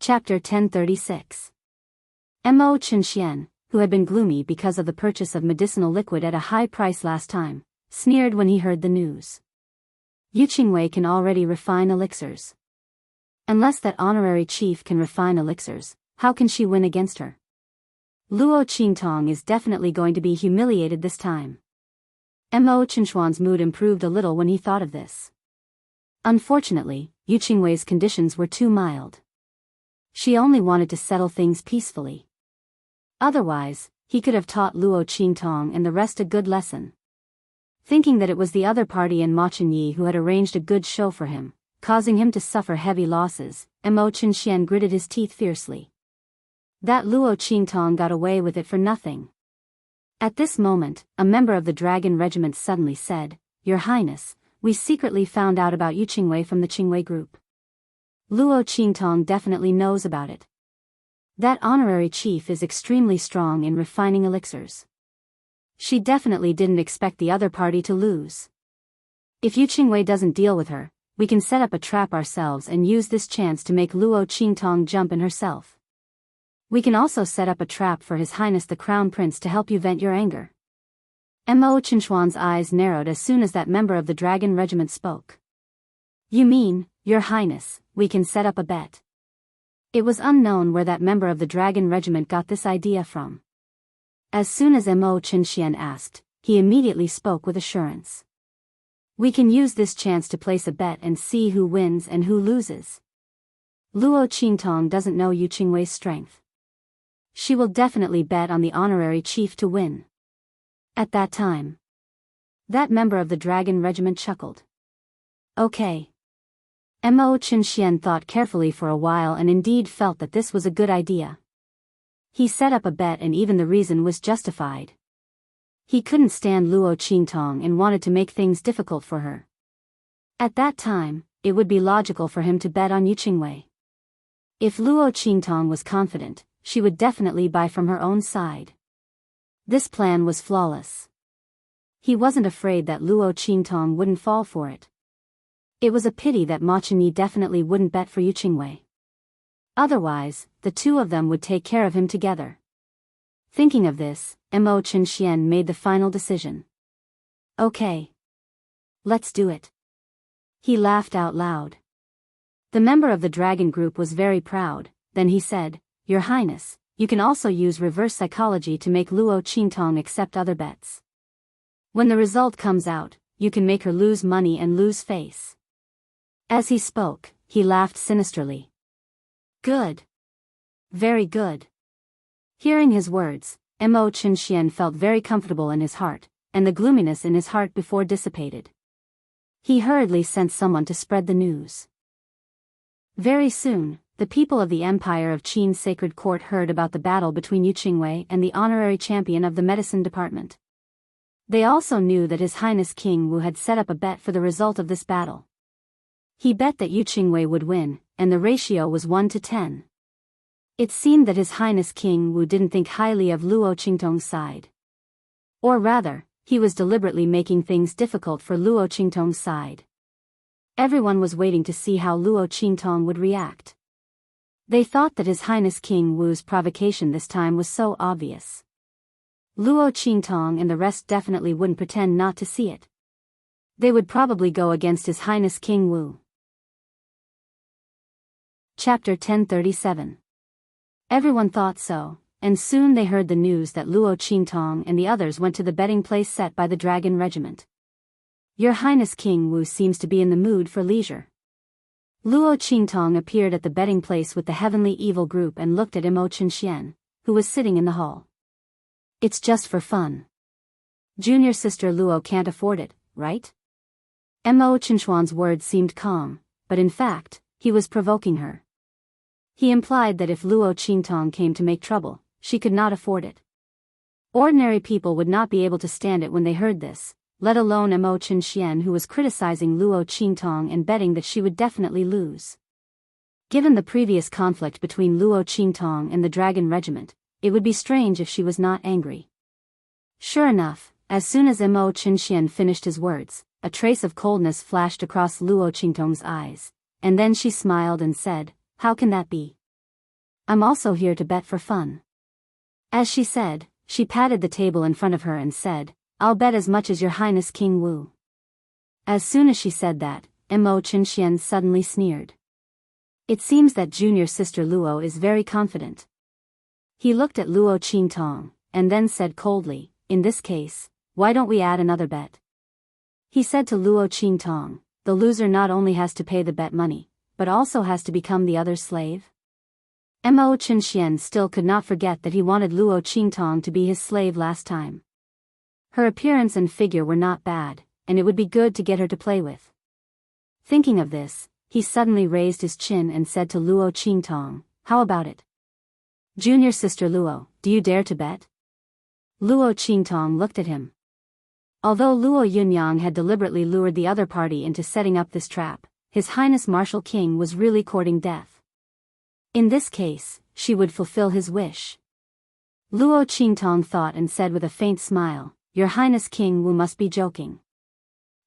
Chapter 1036. Mo Chenxian, who had been gloomy because of the purchase of medicinal liquid at a high price last time, sneered when he heard the news. Yu Qingwei can already refine elixirs. Unless that honorary chief can refine elixirs, how can she win against her? Luo Qingtong is definitely going to be humiliated this time. Mo Chenxian's mood improved a little when he thought of this. Unfortunately, Yu Qingwei's conditions were too mild. She only wanted to settle things peacefully. Otherwise, he could have taught Luo Qingtong and the rest a good lesson. thinking that it was the other party and Ma Chenyi who had arranged a good show for him, causing him to suffer heavy losses. Mo Chenxian gritted his teeth fiercely. That Luo Qingtong got away with it for nothing. At this moment, a member of the Dragon Regiment suddenly said, "Your Highness, we secretly found out about Yu Qingwei from the Qingwei group. Luo Qingtong definitely knows about it. That honorary chief is extremely strong in refining elixirs. She definitely didn't expect the other party to lose. If Yu Qingwei doesn't deal with her, we can set up a trap ourselves and use this chance to make Luo Qingtong jump in herself. We can also set up a trap for His Highness the Crown Prince to help you vent your anger." Mo Chenxuan's eyes narrowed as soon as that member of the Dragon Regiment spoke. "You mean, Your Highness, we can set up a bet?" It was unknown where that member of the Dragon Regiment got this idea from. As soon as Mo Chenxian asked, he immediately spoke with assurance. "We can use this chance to place a bet and see who wins and who loses. Luo Qingtong doesn't know Yu Qingwei's strength. She will definitely bet on the honorary chief to win." At that time, that member of the Dragon Regiment chuckled. "Okay." Mo Chenxian thought carefully for a while and indeed felt that this was a good idea. He set up a bet and even the reason was justified. He couldn't stand Luo Qingtong and wanted to make things difficult for her. At that time, it would be logical for him to bet on Yu Qingwei. If Luo Qingtong was confident, she would definitely buy from her own side. This plan was flawless. He wasn't afraid that Luo Qingtong wouldn't fall for it. It was a pity that Ma Chenyi definitely wouldn't bet for Yu Qingwei. Otherwise, the two of them would take care of him together. Thinking of this, Mo Chenxian made the final decision. "Okay. Let's do it." He laughed out loud. The member of the Dragon Group was very proud. Then he said, "Your Highness, you can also use reverse psychology to make Luo Qingtong accept other bets. When the result comes out, you can make her lose money and lose face." As he spoke, he laughed sinisterly. "Good. Very good." Hearing his words, Mo Chenxian felt very comfortable in his heart, and the gloominess in his heart before dissipated. He hurriedly sent someone to spread the news. Very soon, the people of the Empire of Qin's Sacred Court heard about the battle between Yu Qingwei and the honorary champion of the medicine department. They also knew that His Highness King Wu had set up a bet for the result of this battle. He bet that Yu Qingwei would win, and the ratio was 1-10. It seemed that His Highness King Wu didn't think highly of Luo Qingtong's side. Or rather, he was deliberately making things difficult for Luo Qingtong's side. Everyone was waiting to see how Luo Qingtong would react. They thought that His Highness King Wu's provocation this time was so obvious. Luo Qingtong and the rest definitely wouldn't pretend not to see it. They would probably go against His Highness King Wu. Chapter 1037. Everyone thought so, and soon they heard the news that Luo Qingtong and the others went to the betting place set by the Dragon Regiment. Your Highness King Wu seems to be in the mood for leisure. Luo Qingtong appeared at the betting place with the Heavenly Evil group and looked at Mo Chenxian, who was sitting in the hall. "It's just for fun. Junior sister Luo can't afford it, right?" Mo Chenxuan's words seemed calm, but in fact, he was provoking her. He implied that if Luo Qingtong came to make trouble, she could not afford it. Ordinary people would not be able to stand it when they heard this, let alone Mo Chenxian, who was criticizing Luo Qingtong and betting that she would definitely lose. Given the previous conflict between Luo Qingtong and the Dragon Regiment, it would be strange if she was not angry. Sure enough, as soon as Mo Chenxian finished his words, a trace of coldness flashed across Luo Qingtong's eyes, and then she smiled and said, "How can that be? I'm also here to bet for fun." As she said, she patted the table in front of her and said, "I'll bet as much as Your Highness King Wu." As soon as she said that, Mo Chenxian suddenly sneered. It seems that junior sister Luo is very confident. He looked at Luo Qingtong, and then said coldly, "In this case, why don't we add another bet?" He said to Luo Qingtong, "The loser not only has to pay the bet money, but also has to become the other's slave?" Mo Chenxian still could not forget that he wanted Luo Qingtong to be his slave last time. Her appearance and figure were not bad, and it would be good to get her to play with. Thinking of this, he suddenly raised his chin and said to Luo Qingtong, "How about it? Junior sister Luo, do you dare to bet?" Luo Qingtong looked at him. Although Luo Yunyang had deliberately lured the other party into setting up this trap, His Highness Martial King was really courting death. In this case, she would fulfill his wish. Luo Qingtong thought and said with a faint smile, "Your Highness King Wu must be joking.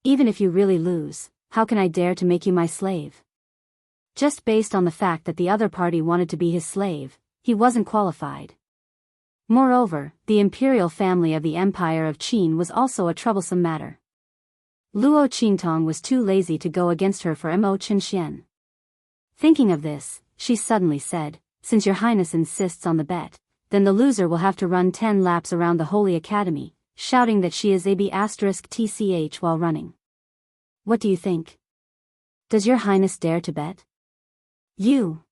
Even if you really lose, how can I dare to make you my slave?" Just based on the fact that the other party wanted to be his slave, he wasn't qualified. Moreover, the imperial family of the Empire of Qin was also a troublesome matter. Luo Qingtong was too lazy to go against her for Mo Qinxian. Thinking of this, she suddenly said, "Since your highness insists on the bet, then the loser will have to run 10 laps around the Holy Academy, shouting that she is AB*TCH while running. What do you think? Does your highness dare to bet?" "You."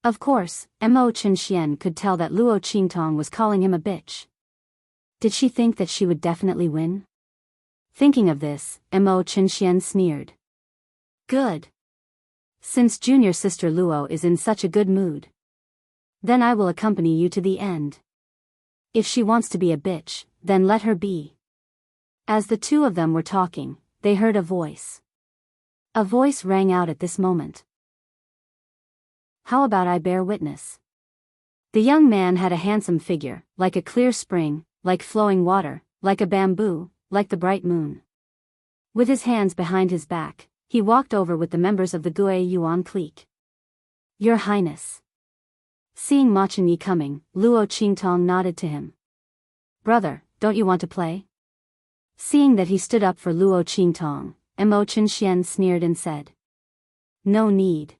Of course, Mo Qinxian could tell that Luo Qingtong was calling him a bitch. Did she think that she would definitely win? Thinking of this, Mo Qinxian sneered. "Good. Since junior sister Luo is in such a good mood, then I will accompany you to the end. If she wants to be a bitch, then let her be." As the two of them were talking, they heard a voice. A voice rang out at this moment. "How about I bear witness?" The young man had a handsome figure, like a clear spring, like flowing water, like a bamboo, like the bright moon. With his hands behind his back, he walked over with the members of the Gue Yuan clique. "Your Highness." Seeing Ma Chenyi coming, Luo Qingtong nodded to him. "Brother, don't you want to play?" Seeing that he stood up for Luo Qingtong, Mo Qinxian sneered and said, "No need."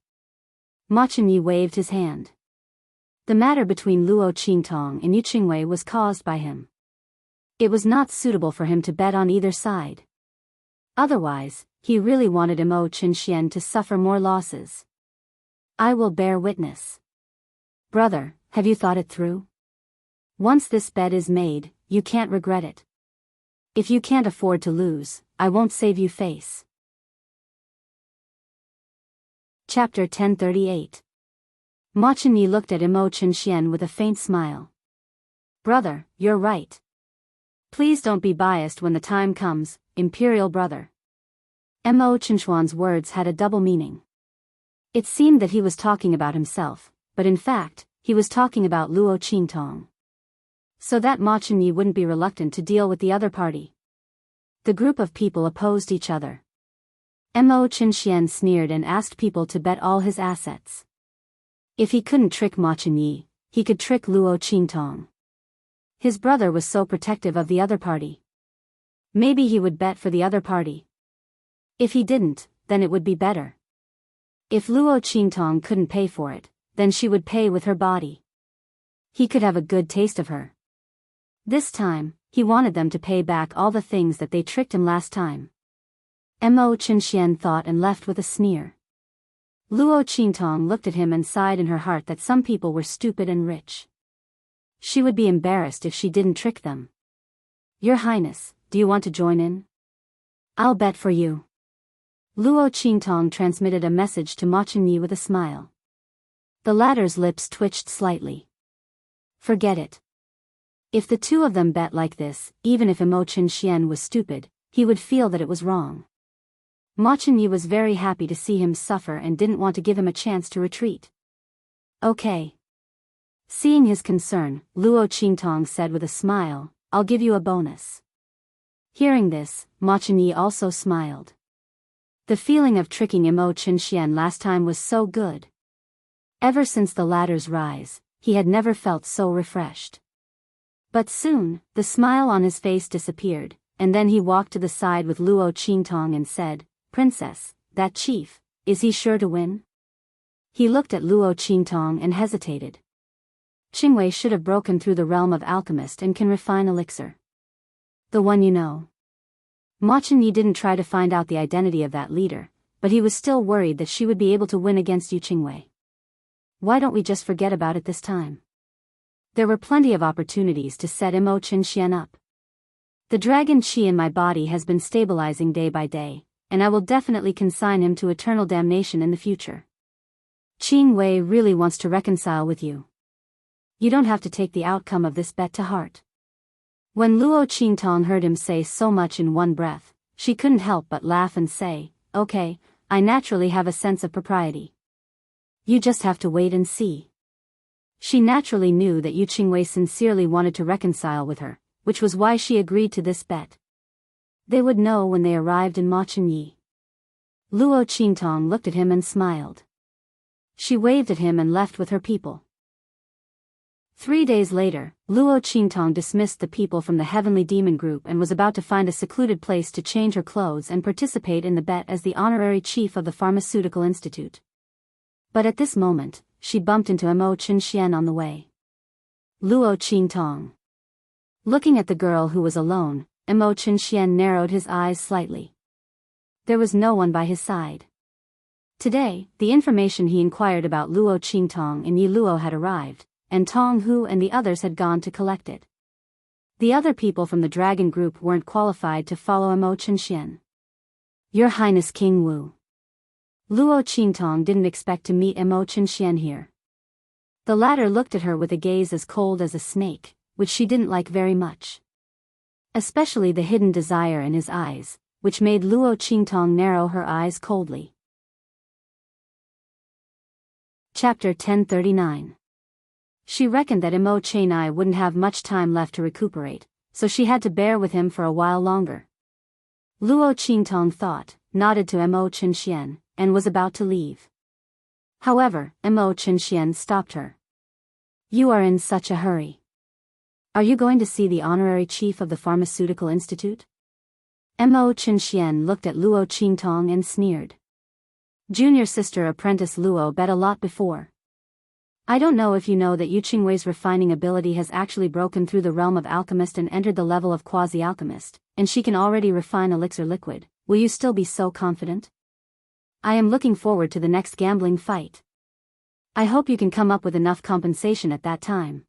Ma Chenyi waved his hand. The matter between Luo Qingtong and Yu Qingwei was caused by him. It was not suitable for him to bet on either side. Otherwise, he really wanted Mo Qinxian to suffer more losses. "I will bear witness." "Brother, have you thought it through? Once this bet is made, you can't regret it. If you can't afford to lose, I won't save you face." Chapter 1038. Ma Chenyi looked at Mo Qinxian with a faint smile. "Brother, you're right. Please don't be biased when the time comes, imperial brother." Mo Qinxuan's words had a double meaning. It seemed that he was talking about himself, but in fact, he was talking about Luo Qingtong. So that Ma Chenyi wouldn't be reluctant to deal with the other party. The group of people opposed each other. Mo Qinxian sneered and asked people to bet all his assets. If he couldn't trick Ma Chenyi, he could trick Luo Qingtong. His brother was so protective of the other party. Maybe he would bet for the other party. If he didn't, then it would be better. If Luo Qingtong couldn't pay for it, then she would pay with her body. He could have a good taste of her. This time, he wanted them to pay back all the things that they tricked him last time. Mo Qinxian thought and left with a sneer. Luo Qingtong looked at him and sighed in her heart that some people were stupid and rich. She would be embarrassed if she didn't trick them. "Your Highness, do you want to join in? I'll bet for you." Luo Qingtong transmitted a message to Ma Chenyi with a smile. The latter's lips twitched slightly. Forget it. If the two of them bet like this, even if Mo Qinxian was stupid, he would feel that it was wrong. Ma Chenyi was very happy to see him suffer and didn't want to give him a chance to retreat. "Okay." Seeing his concern, Luo Qingtong said with a smile, "I'll give you a bonus." Hearing this, Ma Chenyi also smiled. The feeling of tricking Mo Qinxian last time was so good. Ever since the latter's rise, he had never felt so refreshed. But soon, the smile on his face disappeared, and then he walked to the side with Luo Qingtong and said, "Princess, that chief, is he sure to win?" He looked at Luo Qingtong and hesitated. Qingwei should have broken through the realm of alchemist and can refine elixir. "The one you know." Ma Chenyi didn't try to find out the identity of that leader, but he was still worried that she would be able to win against Yu Qingwei. Why don't we just forget about it this time? There were plenty of opportunities to set Mo Qinxian up. The dragon chi in my body has been stabilizing day by day, and I will definitely consign him to eternal damnation in the future. Qing Wei really wants to reconcile with you. You don't have to take the outcome of this bet to heart. When Luo Qingtong heard him say so much in one breath, she couldn't help but laugh and say, "Okay, I naturally have a sense of propriety. You just have to wait and see." She naturally knew that Yu Qingwei sincerely wanted to reconcile with her, which was why she agreed to this bet. They would know when they arrived in Ma Chenyi. Luo Qingtong looked at him and smiled. She waved at him and left with her people. 3 days later, Luo Qingtong dismissed the people from the Heavenly Demon Group and was about to find a secluded place to change her clothes and participate in the bet as the honorary chief of the Pharmaceutical Institute. But at this moment, she bumped into Mo Chenxian on the way. Luo Qingtong. Looking at the girl who was alone, Mo Chenxian narrowed his eyes slightly. There was no one by his side. Today, the information he inquired about Luo Qingtong and Yi Luo had arrived, and Tong Hu and the others had gone to collect it. The other people from the dragon group weren't qualified to follow Mo Chenxian. Your Highness King Wu. Luo Qingtong didn't expect to meet Mo Chenxian here. The latter looked at her with a gaze as cold as a snake, which she didn't like very much. Especially the hidden desire in his eyes, which made Luo Qingtong narrow her eyes coldly. Chapter 1039. She reckoned that Mo Chenyi wouldn't have much time left to recuperate, so she had to bear with him for a while longer. Luo Qingtong thought, nodded to Mo Chenxian, and was about to leave. However, Mo Chenxian stopped her. You are in such a hurry. Are you going to see the honorary chief of the Pharmaceutical Institute? Mo Chenxian looked at Luo Qingtong and sneered. Junior sister apprentice Luo bet a lot before. I don't know if you know that Yu Qingwei's refining ability has actually broken through the realm of alchemist and entered the level of quasi-alchemist, and she can already refine elixir liquid. Will you still be so confident? I am looking forward to the next gambling fight. I hope you can come up with enough compensation at that time.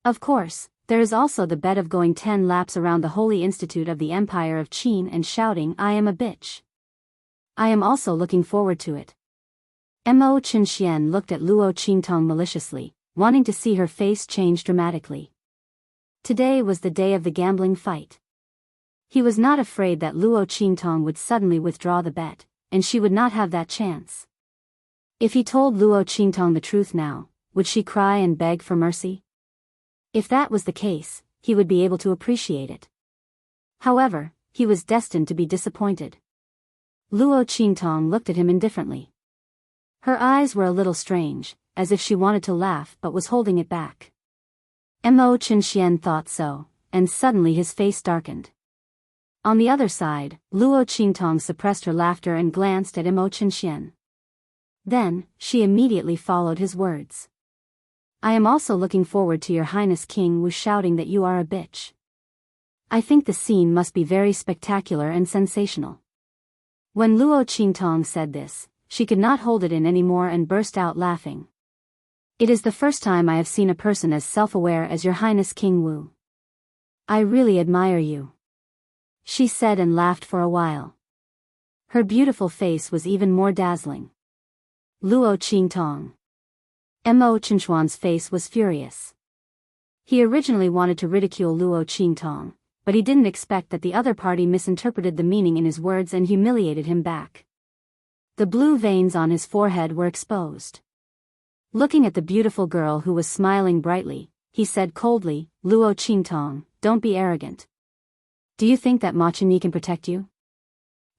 Of course, there is also the bet of going 10 laps around the Holy Institute of the Empire of Qin and shouting, "I am a bitch." I am also looking forward to it. Mo Chenxian looked at Luo Qingtong maliciously, wanting to see her face change dramatically. Today was the day of the gambling fight. He was not afraid that Luo Qingtong would suddenly withdraw the bet, and she would not have that chance. If he told Luo Qingtong the truth now, would she cry and beg for mercy? If that was the case, he would be able to appreciate it. However, he was destined to be disappointed. Luo Qingtong looked at him indifferently. Her eyes were a little strange, as if she wanted to laugh but was holding it back. Mo Chenxian thought so, and suddenly his face darkened. On the other side, Luo Qingtong suppressed her laughter and glanced at Mo Chenxian. Then, she immediately followed his words. I am also looking forward to your Highness King Wu shouting that you are a bitch. I think the scene must be very spectacular and sensational. When Luo Qingtong said this, she could not hold it in anymore and burst out laughing. It is the first time I have seen a person as self-aware as your Highness King Wu. I really admire you. She said and laughed for a while. Her beautiful face was even more dazzling. Luo Qingtong. Mo Chenxuan's face was furious. He originally wanted to ridicule Luo Qingtong, but he didn't expect that the other party misinterpreted the meaning in his words and humiliated him back. The blue veins on his forehead were exposed. Looking at the beautiful girl who was smiling brightly, he said coldly, Luo Qingtong, don't be arrogant. Do you think that Ma Chenyi can protect you?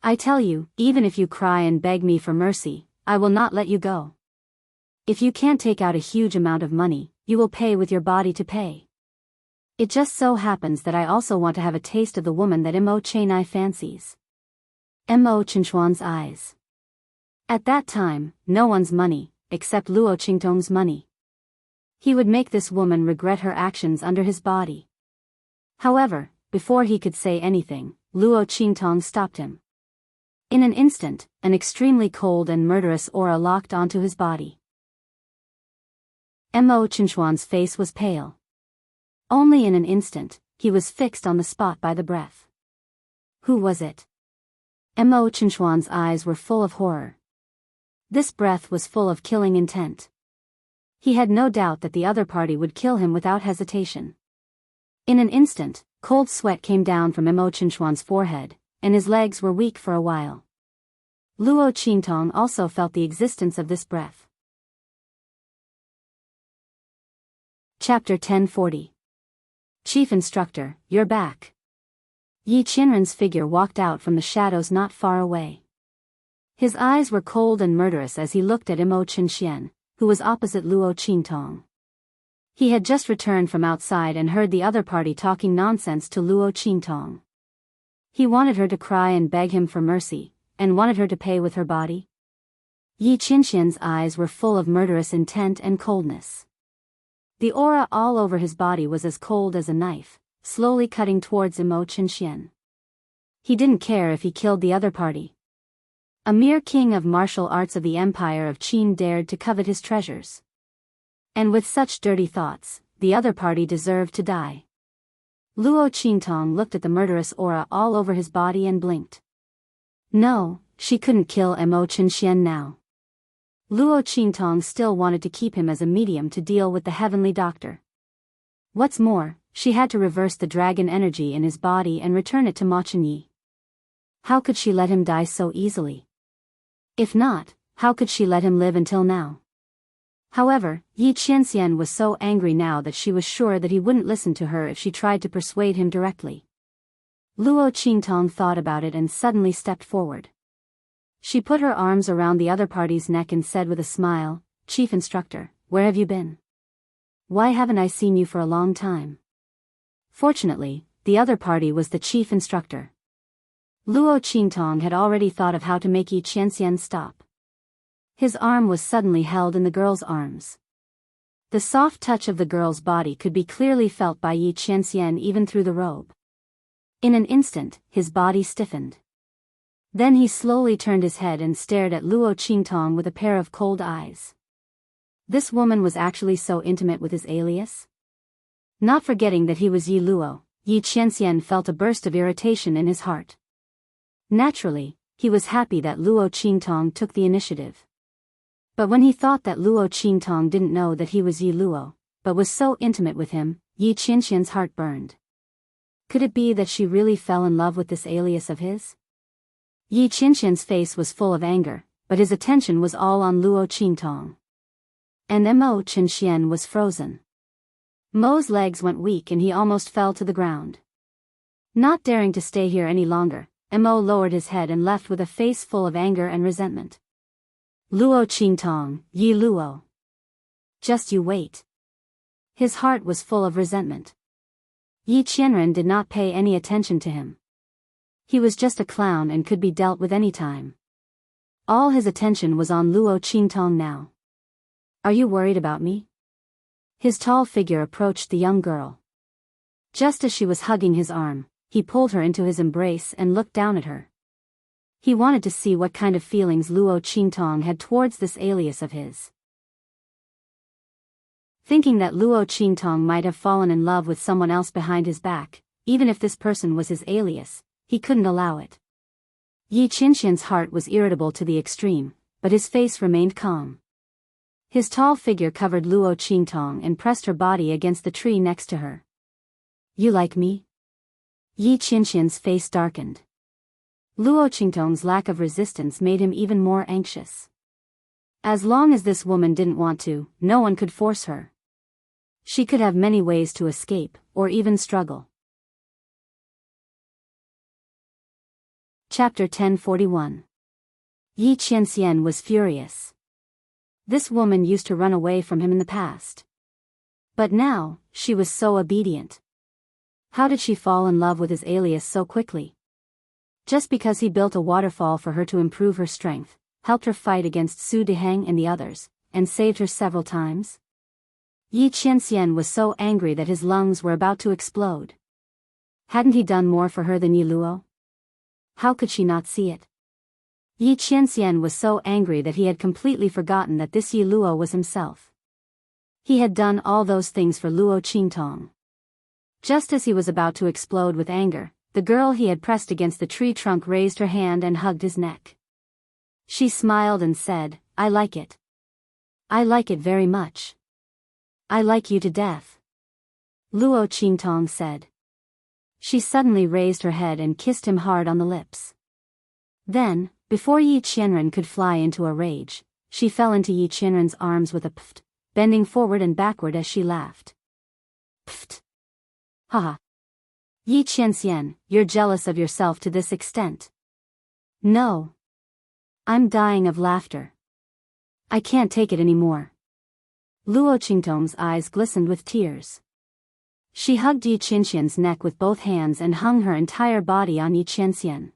I tell you, even if you cry and beg me for mercy, I will not let you go. If you can't take out a huge amount of money, you will pay with your body to pay. It just so happens that I also want to have a taste of the woman that Mo Chenyi fancies. Mo Chenxuan's eyes. At that time, no one's money, except Luo Qingtong's money. He would make this woman regret her actions under his body. However, before he could say anything, Luo Qingtong stopped him. In an instant, an extremely cold and murderous aura locked onto his body. Mo Chenxuan's face was pale. Only in an instant, he was fixed on the spot by the breath. Who was it? Mo Chinchuan's eyes were full of horror. This breath was full of killing intent. He had no doubt that the other party would kill him without hesitation. In an instant, cold sweat came down from Mo Chinchuan's forehead, and his legs were weak for a while. Luo Qingtong also felt the existence of this breath. Chapter 1040. Chief Instructor, you're back. Yi Qianren's figure walked out from the shadows not far away. His eyes were cold and murderous as he looked at Mo Qinxian, who was opposite Luo Qingtong. He had just returned from outside and heard the other party talking nonsense to Luo Qingtong. He wanted her to cry and beg him for mercy, and wanted her to pay with her body. Yi Qianxian's eyes were full of murderous intent and coldness. The aura all over his body was as cold as a knife, slowly cutting towards Mo Qinxian. He didn't care if he killed the other party. A mere king of martial arts of the Empire of Qin dared to covet his treasures. And with such dirty thoughts, the other party deserved to die. Luo Qingtong looked at the murderous aura all over his body and blinked. No, she couldn't kill Mo Qinxian now. Luo Qingtong still wanted to keep him as a medium to deal with the heavenly doctor. What's more, she had to reverse the dragon energy in his body and return it to Ma Chenyi. How could she let him die so easily? If not, how could she let him live until now? However, Yi Qianxian was so angry now that she was sure that he wouldn't listen to her if she tried to persuade him directly. Luo Qingtong thought about it and suddenly stepped forward. She put her arms around the other party's neck and said with a smile, "Chief Instructor, where have you been? Why haven't I seen you for a long time?" Fortunately, the other party was the chief instructor. Luo Qingtong had already thought of how to make Yi Qianxian stop. His arm was suddenly held in the girl's arms. The soft touch of the girl's body could be clearly felt by Yi Qianxian even through the robe. In an instant, his body stiffened. Then he slowly turned his head and stared at Luo Qingtong with a pair of cold eyes. This woman was actually so intimate with his alias? Not forgetting that he was Yi Luo, Yi Qianxian felt a burst of irritation in his heart. Naturally, he was happy that Luo Qingtong took the initiative. But when he thought that Luo Qingtong didn't know that he was Yi Luo, but was so intimate with him, Yi Qianxian's heart burned. Could it be that she really fell in love with this alias of his? Yi Qianxian's face was full of anger, but his attention was all on Luo Qingtong. And Mo Qinxian was frozen. Mo's legs went weak and he almost fell to the ground. Not daring to stay here any longer, Mo lowered his head and left with a face full of anger and resentment. Luo Qingtong, Yi Luo. Just you wait. His heart was full of resentment. Yi Qianren did not pay any attention to him. He was just a clown and could be dealt with any time. All his attention was on Luo Qingtong now. Are you worried about me? His tall figure approached the young girl. Just as she was hugging his arm, he pulled her into his embrace and looked down at her. He wanted to see what kind of feelings Luo Qingtong had towards this alias of his. Thinking that Luo Qingtong might have fallen in love with someone else behind his back, even if this person was his alias, he couldn't allow it. Yi Qianxian's heart was irritable to the extreme, but his face remained calm. His tall figure covered Luo Qingtong and pressed her body against the tree next to her. You like me? Yi Qianxian's face darkened. Luo Qingtong's lack of resistance made him even more anxious. As long as this woman didn't want to, no one could force her. She could have many ways to escape, or even struggle. Chapter 1041. Yi Qianxian was furious. This woman used to run away from him in the past. But now, she was so obedient. How did she fall in love with his alias so quickly? Just because he built a waterfall for her to improve her strength, helped her fight against Su Deheng and the others, and saved her several times? Yi Qianxian was so angry that his lungs were about to explode. Hadn't he done more for her than Yi Luo? How could she not see it? Yi Qianxian was so angry that he had completely forgotten that this Yi Luo was himself. He had done all those things for Luo Qingtong. Just as he was about to explode with anger, the girl he had pressed against the tree trunk raised her hand and hugged his neck. She smiled and said, "I like it. I like it very much. I like you to death," Luo Qingtong said. She suddenly raised her head and kissed him hard on the lips. Then, before Yi Qianren could fly into a rage, she fell into Yi Qianren's arms with a pft, bending forward and backward as she laughed. Pft. Haha. Yi Qianxian, you're jealous of yourself to this extent. No. I'm dying of laughter. I can't take it anymore. Luo Qingtong's eyes glistened with tears. She hugged Yi Qianxian's neck with both hands and hung her entire body on Yi Qianxian.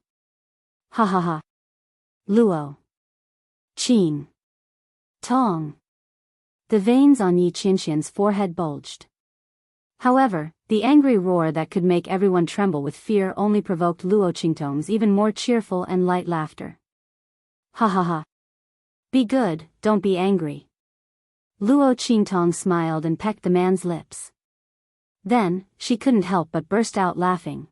Ha ha ha. Luo. Qing. Tong. The veins on Yi Qianxian's forehead bulged. However, the angry roar that could make everyone tremble with fear only provoked Luo Qingtong's even more cheerful and light laughter. Ha ha ha. Be good, don't be angry. Luo Qingtong smiled and pecked the man's lips. Then, she couldn't help but burst out laughing.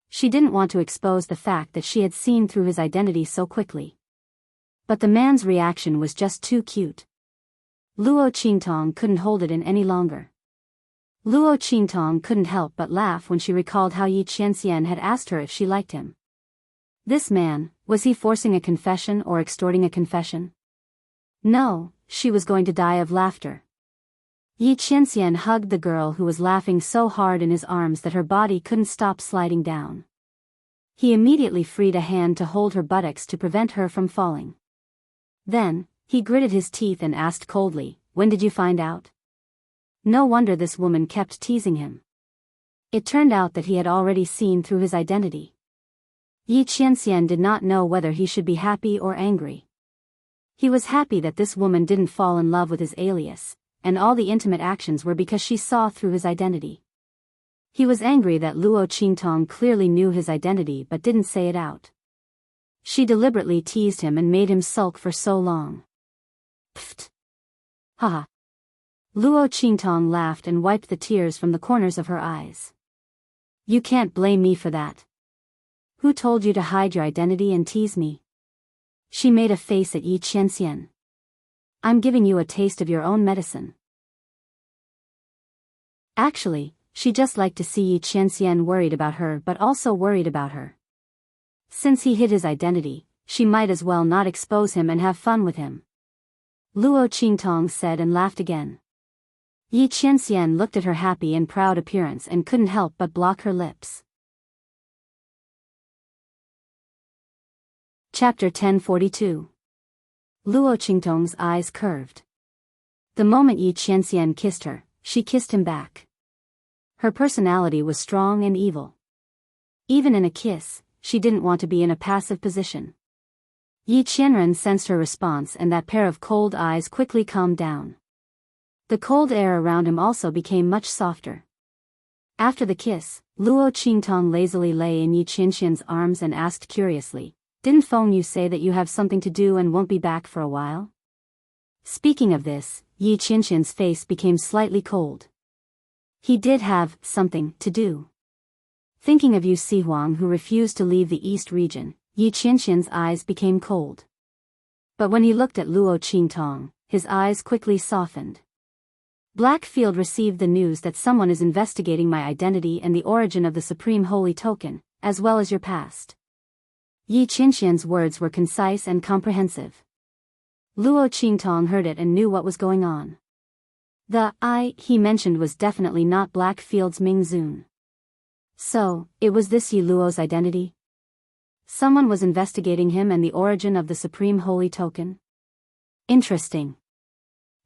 She didn't want to expose the fact that she had seen through his identity so quickly. But the man's reaction was just too cute. Luo Qingtong couldn't hold it in any longer. Luo Qingtong couldn't help but laugh when she recalled how Yi Qianxian had asked her if she liked him. This man, was he forcing a confession or extorting a confession? No, she was going to die of laughter. Yi Qianxian hugged the girl who was laughing so hard in his arms that her body couldn't stop sliding down. He immediately freed a hand to hold her buttocks to prevent her from falling. Then, he gritted his teeth and asked coldly, "When did you find out?" No wonder this woman kept teasing him. It turned out that he had already seen through his identity. Yi Qianxian did not know whether he should be happy or angry. He was happy that this woman didn't fall in love with his alias, and all the intimate actions were because she saw through his identity. He was angry that Luo Qingtong clearly knew his identity but didn't say it out. She deliberately teased him and made him sulk for so long. Pfft. Haha. Luo Qingtong laughed and wiped the tears from the corners of her eyes. You can't blame me for that. Who told you to hide your identity and tease me? She made a face at Yi Qianxian. I'm giving you a taste of your own medicine. Actually, she just liked to see Yi Qianxian worried about her but also worried about her. Since he hid his identity, she might as well not expose him and have fun with him. Luo Qingtong said and laughed again. Yi Qianxian looked at her happy and proud appearance and couldn't help but block her lips. Chapter 1042. Luo Qingtong's eyes curved. The moment Yi Qianxian kissed her, she kissed him back. Her personality was strong and evil. Even in a kiss, she didn't want to be in a passive position. Yi Qianren sensed her response and that pair of cold eyes quickly calmed down. The cold air around him also became much softer. After the kiss, Luo Qingtong lazily lay in Yi Qianxian's arms and asked curiously, "Didn't Feng Yu say that you have something to do and won't be back for a while?" Speaking of this, Yi Qianxian's face became slightly cold. He did have something to do. Thinking of Yu Sihuang who refused to leave the East region, Yi Qianxian's eyes became cold. But when he looked at Luo Qingtong, his eyes quickly softened. Blackfield received the news that someone is investigating my identity and the origin of the Supreme Holy Token, as well as your past. Yi Qianxian's words were concise and comprehensive. Luo Qingtong heard it and knew what was going on. The "I" he mentioned was definitely not Blackfield's Ming Zun. So, it was this Yi Luo's identity? Someone was investigating him and the origin of the Supreme Holy Token? Interesting.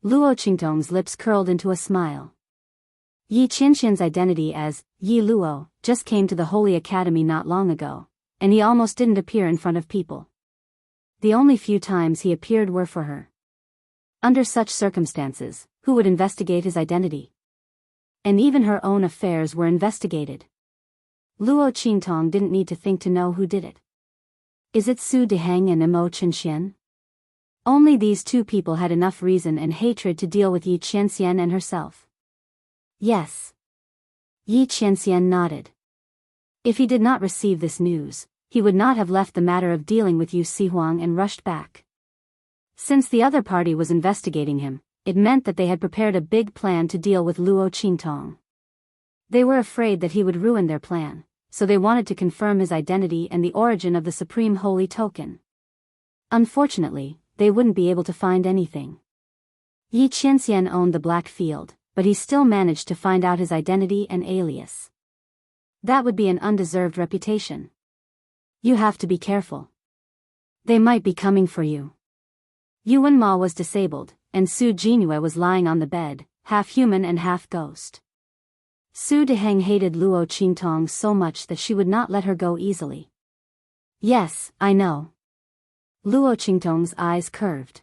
Luo Qingtong's lips curled into a smile. Yi Qianxian's identity as Yi Luo just came to the Holy Academy not long ago, and he almost didn't appear in front of people. The only few times he appeared were for her. Under such circumstances, who would investigate his identity? And even her own affairs were investigated. Luo Qingtong didn't need to think to know who did it. Is it Su Deheng and Mo Chenxian? Only these two people had enough reason and hatred to deal with Yi Qianxian and herself. Yes. Yi Qianxian nodded. If he did not receive this news, he would not have left the matter of dealing with Yu Sihuang and rushed back. Since the other party was investigating him, it meant that they had prepared a big plan to deal with Luo Qingtong. They were afraid that he would ruin their plan, so they wanted to confirm his identity and the origin of the supreme holy token. Unfortunately, they wouldn't be able to find anything. Yi Qianxian owned the Black Field, but he still managed to find out his identity and alias. That would be an undeserved reputation. You have to be careful. They might be coming for you. Yuan Ma was disabled, and Su Jinue was lying on the bed, half human and half ghost. Su Deheng hated Luo Qingtong so much that she would not let her go easily. Yes, I know. Luo Qingtong's eyes curved.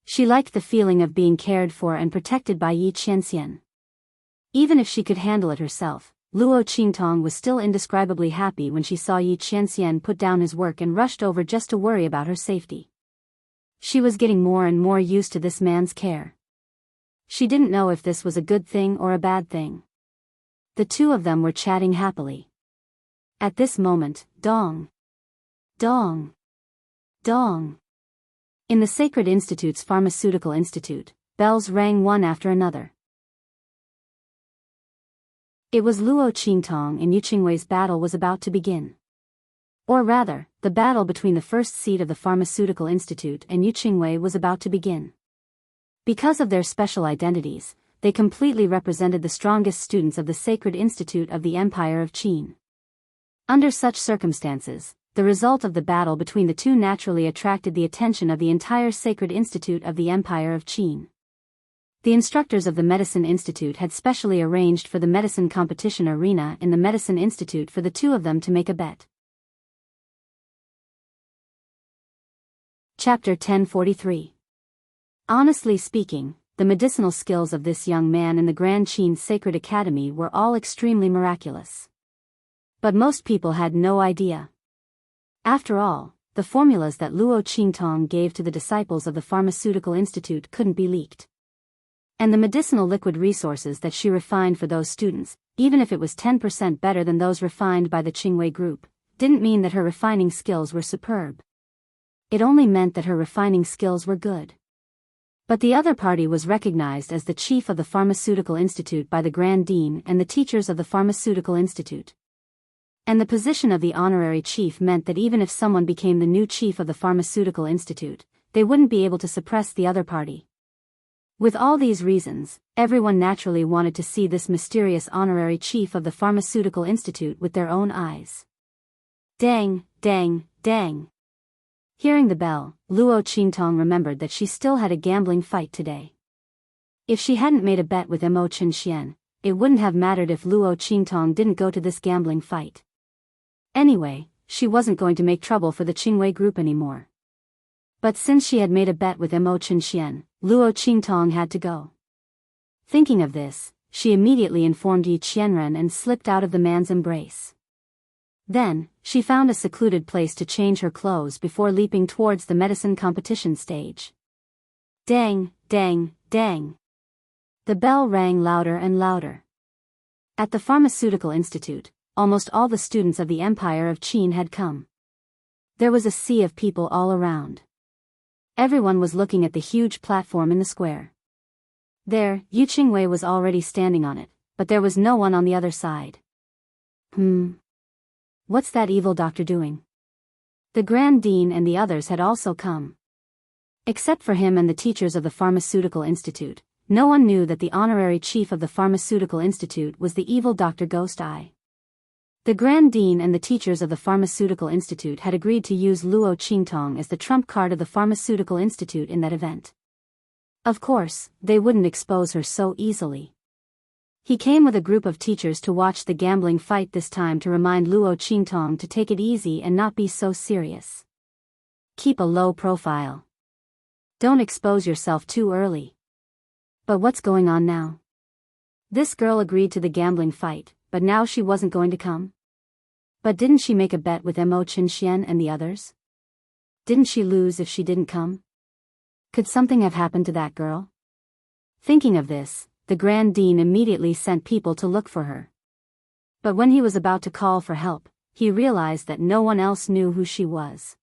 She liked the feeling of being cared for and protected by Yi Qianxian. Even if she could handle it herself, Luo Qingtong was still indescribably happy when she saw Yi Qianxian put down his work and rushed over just to worry about her safety. She was getting more and more used to this man's care. She didn't know if this was a good thing or a bad thing. The two of them were chatting happily. At this moment, dong, dong, dong. In the Sacred Institute's Pharmaceutical Institute, bells rang one after another. It was Luo Qingtong and Yu Qingwei's battle was about to begin. Or rather, the battle between the first seat of the Pharmaceutical Institute and Yu Qingwei was about to begin. Because of their special identities, they completely represented the strongest students of the Sacred Institute of the Empire of Qin. Under such circumstances, the result of the battle between the two naturally attracted the attention of the entire Sacred Institute of the Empire of Qin. The instructors of the Medicine Institute had specially arranged for the medicine competition arena in the Medicine Institute for the two of them to make a bet. Chapter 1043. Honestly speaking, the medicinal skills of this young man in the Grand Qin Sacred Academy were all extremely miraculous. But most people had no idea. After all, the formulas that Luo Qingtong gave to the disciples of the Pharmaceutical Institute couldn't be leaked. And the medicinal liquid resources that she refined for those students, even if it was 10% better than those refined by the Qingwei group, didn't mean that her refining skills were superb. It only meant that her refining skills were good. But the other party was recognized as the chief of the Pharmaceutical Institute by the Grand Dean and the teachers of the Pharmaceutical Institute. And the position of the honorary chief meant that even if someone became the new chief of the Pharmaceutical Institute, they wouldn't be able to suppress the other party. With all these reasons, everyone naturally wanted to see this mysterious honorary chief of the Pharmaceutical Institute with their own eyes. Dang, dang, dang. Hearing the bell, Luo Qingtong remembered that she still had a gambling fight today. If she hadn't made a bet with Mo Chenxian, it wouldn't have mattered if Luo Qingtong didn't go to this gambling fight. Anyway, she wasn't going to make trouble for the Qingwei group anymore. But since she had made a bet with Mo Chenxian, Luo Qingtong had to go. Thinking of this, she immediately informed Yi Qianren and slipped out of the man's embrace. Then, she found a secluded place to change her clothes before leaping towards the medicine competition stage. Dang, dang, dang. The bell rang louder and louder. At the Pharmaceutical Institute, almost all the students of the Empire of Qin had come. There was a sea of people all around. Everyone was looking at the huge platform in the square. There, Yu Qingwei was already standing on it, but there was no one on the other side. What's that evil doctor doing? The Grand Dean and the others had also come. Except for him and the teachers of the Pharmaceutical Institute, no one knew that the honorary chief of the Pharmaceutical Institute was the evil Dr. Ghost Eye. The Grand Dean and the teachers of the Pharmaceutical Institute had agreed to use Luo Qingtong as the trump card of the Pharmaceutical Institute in that event. Of course, they wouldn't expose her so easily. He came with a group of teachers to watch the gambling fight this time to remind Luo Qingtong to take it easy and not be so serious. Keep a low profile. Don't expose yourself too early. But what's going on now? This girl agreed to the gambling fight, but now she wasn't going to come? But didn't she make a bet with Mo Chenxian and the others? Didn't she lose if she didn't come? Could something have happened to that girl? Thinking of this, the Grand Dean immediately sent people to look for her. But when he was about to call for help, he realized that no one else knew who she was.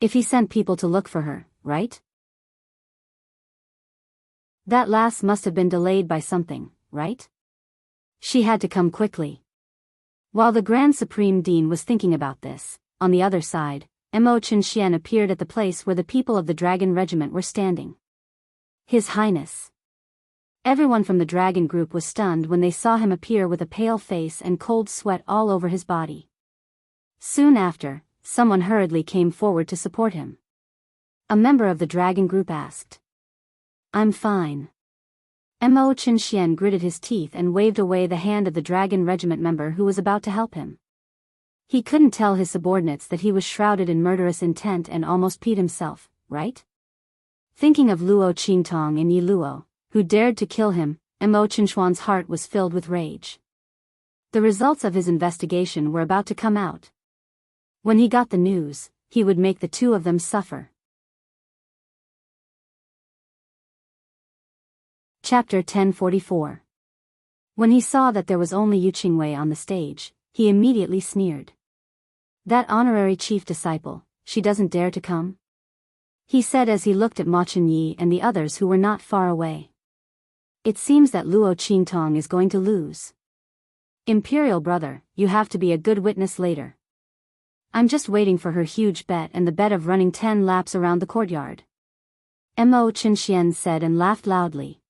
If he sent people to look for her, right? That last must have been delayed by something, right? She had to come quickly. While the Grand Supreme Dean was thinking about this, on the other side, Chen appeared at the place where the people of the Dragon Regiment were standing. His Highness. Everyone from the dragon group was stunned when they saw him appear with a pale face and cold sweat all over his body. Soon after, someone hurriedly came forward to support him. A member of the dragon group asked. "I'm fine." Chen gritted his teeth and waved away the hand of the dragon regiment member who was about to help him. He couldn't tell his subordinates that he was shrouded in murderous intent and almost peed himself, right? Thinking of Luo Qingtong and Yi Luo, who dared to kill him, Chen heart was filled with rage. The results of his investigation were about to come out. When he got the news, he would make the two of them suffer. Chapter 1044. When he saw that there was only Yu Qingwei on the stage, he immediately sneered. "That honorary chief disciple, she doesn't dare to come?" he said as he looked at Ma Chenyi and the others who were not far away. "It seems that Luo Qingtong is going to lose. Imperial brother, you have to be a good witness later. I'm just waiting for her huge bet and the bet of running 10 laps around the courtyard." Chen said and laughed loudly.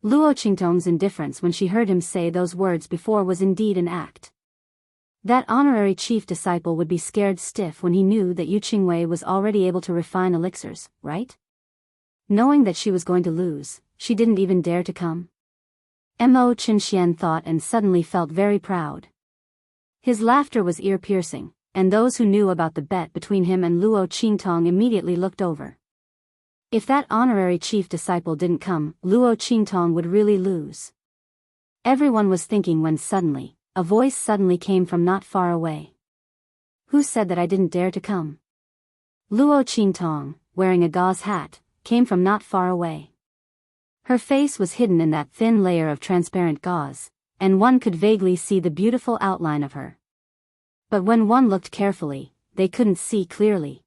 Luo Qingtong's indifference when she heard him say those words before was indeed an act. That honorary chief disciple would be scared stiff when he knew that Yu Qingwei was already able to refine elixirs, right? Knowing that she was going to lose, she didn't even dare to come. Chen thought and suddenly felt very proud. His laughter was ear-piercing, and those who knew about the bet between him and Luo Qingtong immediately looked over. If that honorary chief disciple didn't come, Luo Qingtong would really lose. Everyone was thinking when suddenly, a voice suddenly came from not far away. "Who said that I didn't dare to come?" Luo Qingtong, wearing a gauze hat, came from not far away. Her face was hidden in that thin layer of transparent gauze, and one could vaguely see the beautiful outline of her. But when one looked carefully, they couldn't see clearly.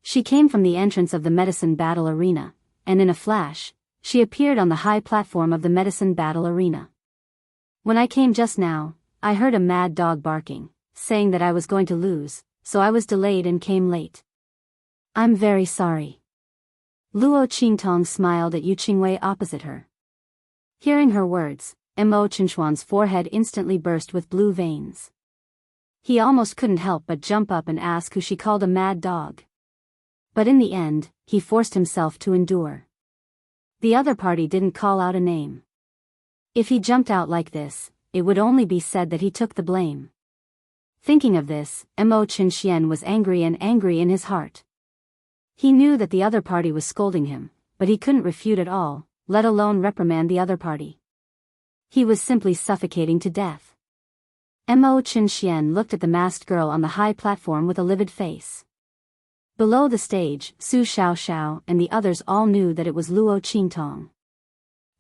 She came from the entrance of the medicine battle arena, and in a flash, she appeared on the high platform of the medicine battle arena. "When I came just now, I heard a mad dog barking, saying that I was going to lose, so I was delayed and came late. I'm very sorry." Luo Qingtong smiled at Yu Qingwei opposite her. Hearing her words, Chen forehead instantly burst with blue veins. He almost couldn't help but jump up and ask who she called a mad dog. But in the end, he forced himself to endure. The other party didn't call out a name. If he jumped out like this, it would only be said that he took the blame. Thinking of this, Chen was angry in his heart. He knew that the other party was scolding him, but he couldn't refute at all, let alone reprimand the other party. He was simply suffocating to death. Chen looked at the masked girl on the high platform with a livid face. Below the stage, Su Xiaoxiao and the others all knew that it was Luo Qingtong.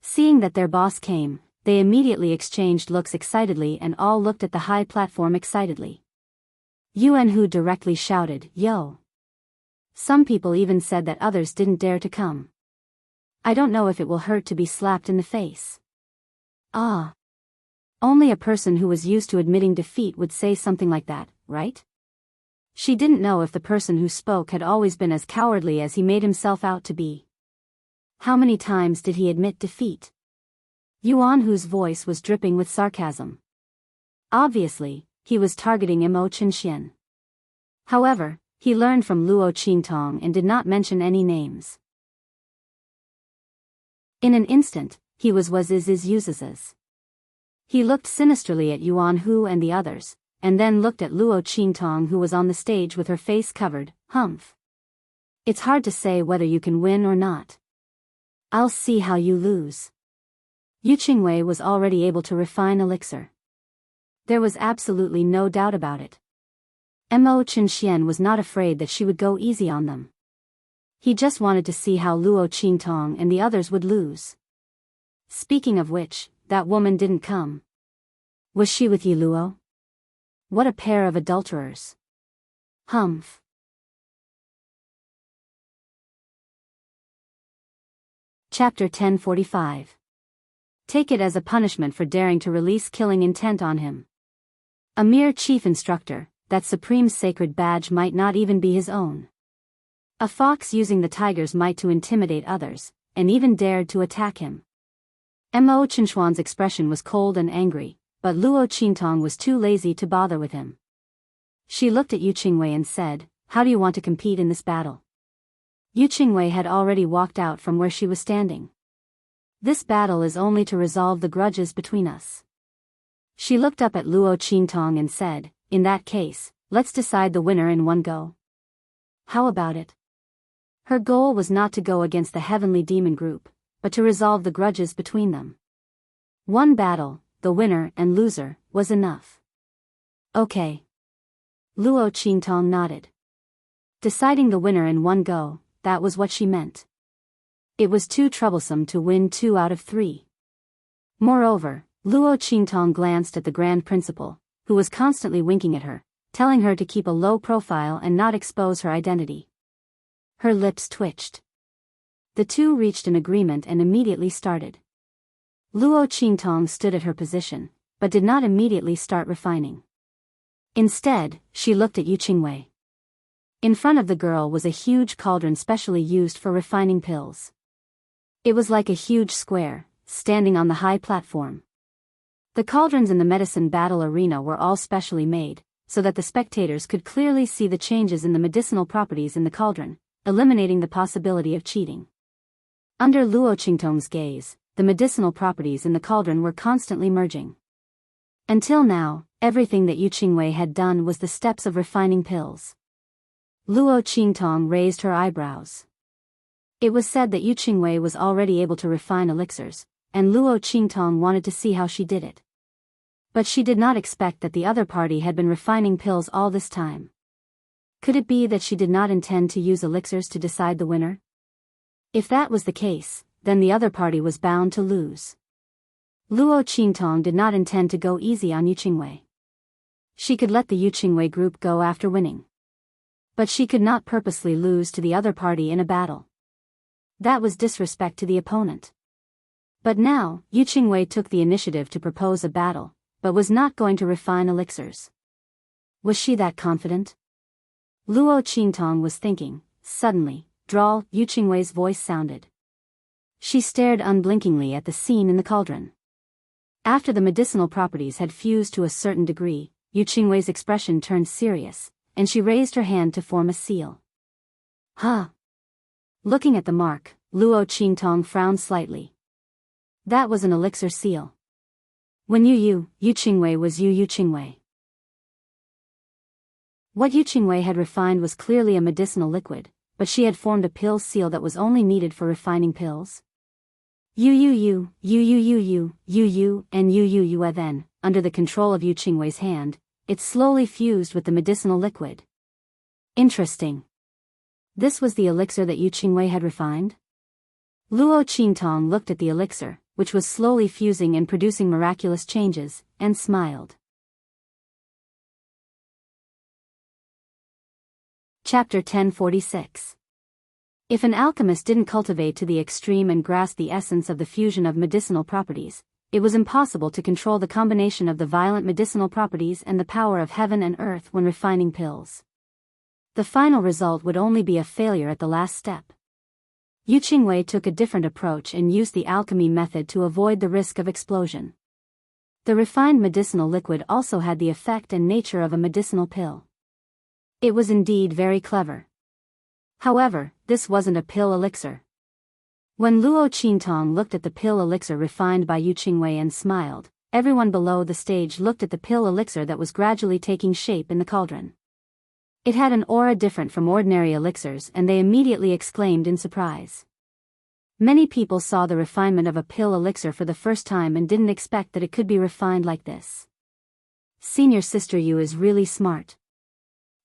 Seeing that their boss came, they immediately exchanged looks excitedly and all looked at the high platform excitedly. Yuan Hu directly shouted, "Yo!" Some people even said that others didn't dare to come. "I don't know if it will hurt to be slapped in the face." Ah. Only a person who was used to admitting defeat would say something like that, right? She didn't know if the person who spoke had always been as cowardly as he made himself out to be. How many times did he admit defeat? Yuan Hu's voice was dripping with sarcasm. Obviously, he was targeting Chen. However, he learned from Luo Qingtong and did not mention any names. In an instant, he was Waziz's. He looked sinisterly at Yuan Hu and the others, and then looked at Luo Qingtong who was on the stage with her face covered. "Humph. It's hard to say whether you can win or not. I'll see how you lose." Yu Qingwei was already able to refine elixir. There was absolutely no doubt about it. Chen was not afraid that she would go easy on them. He just wanted to see how Luo Qingtong and the others would lose. Speaking of which, that woman didn't come. Was she with you, Luo? What a pair of adulterers. Humph. Chapter 1045. Take it as a punishment for daring to release killing intent on him. A mere chief instructor, that supreme sacred badge might not even be his own. A fox using the tiger's might to intimidate others, and even dared to attack him. Mo Chinchuan's expression was cold and angry, but Luo Qintong was too lazy to bother with him. She looked at Yu Qingwei and said, "How do you want to compete in this battle?" Yu Qingwei had already walked out from where she was standing. "This battle is only to resolve the grudges between us." She looked up at Luo Qintong and said, "In that case, let's decide the winner in one go. How about it?" Her goal was not to go against the heavenly demon group, but to resolve the grudges between them. One battle, the winner and loser, was enough. Okay. Luo Qintong nodded. Deciding the winner in one go, that was what she meant. It was too troublesome to win 2 out of 3. Moreover, Luo Qintong glanced at the Grand Principal, who was constantly winking at her, telling her to keep a low profile and not expose her identity. Her lips twitched. The two reached an agreement and immediately started. Luo Qintong stood at her position, but did not immediately start refining. Instead, she looked at Yu Qingwei. In front of the girl was a huge cauldron specially used for refining pills. It was like a huge square, standing on the high platform. The cauldrons in the medicine battle arena were all specially made, so that the spectators could clearly see the changes in the medicinal properties in the cauldron, eliminating the possibility of cheating. Under Luo Qingtong's gaze, the medicinal properties in the cauldron were constantly merging. Until now, everything that Yu Qingwei had done was the steps of refining pills. Luo Qintong raised her eyebrows. It was said that Yu Qingwei was already able to refine elixirs, and Luo Qintong wanted to see how she did it. But she did not expect that the other party had been refining pills all this time. Could it be that she did not intend to use elixirs to decide the winner? If that was the case, then the other party was bound to lose. Luo Qintong did not intend to go easy on Yu Qingwei. She could let the Yu Qingwei group go after winning. But she could not purposely lose to the other party in a battle. That was disrespect to the opponent. But now, Yu Qingwei took the initiative to propose a battle, but was not going to refine elixirs. Was she that confident? Luo Qintong was thinking. Suddenly, drawl, Yu Qingwei's voice sounded. She stared unblinkingly at the scene in the cauldron. After the medicinal properties had fused to a certain degree, Yu Qingwei's expression turned serious, and she raised her hand to form a seal. Huh. Looking at the mark, Luo Qintong frowned slightly. That was an elixir seal. When Yu Qingwei was Yu Qingwei. What Yu Qingwei had refined was clearly a medicinal liquid, but she had formed a pill seal that was only needed for refining pills. Yu, and Yu. Then, under the control of Yu Qingwei's hand, it slowly fused with the medicinal liquid. Interesting. This was the elixir that Yu Qingwei had refined? Luo Qintong looked at the elixir, which was slowly fusing and producing miraculous changes, and smiled. Chapter 1046. If an alchemist didn't cultivate to the extreme and grasp the essence of the fusion of medicinal properties, it was impossible to control the combination of the violent medicinal properties and the power of heaven and earth when refining pills. The final result would only be a failure at the last step. Yu Qingwei took a different approach and used the alchemy method to avoid the risk of explosion. The refined medicinal liquid also had the effect and nature of a medicinal pill. It was indeed very clever. However, this wasn't a pill elixir. When Luo Qintong looked at the pill elixir refined by Yu Qingwei and smiled, everyone below the stage looked at the pill elixir that was gradually taking shape in the cauldron. It had an aura different from ordinary elixirs and they immediately exclaimed in surprise. Many people saw the refinement of a pill elixir for the first time and didn't expect that it could be refined like this. Senior Sister Yu is really smart.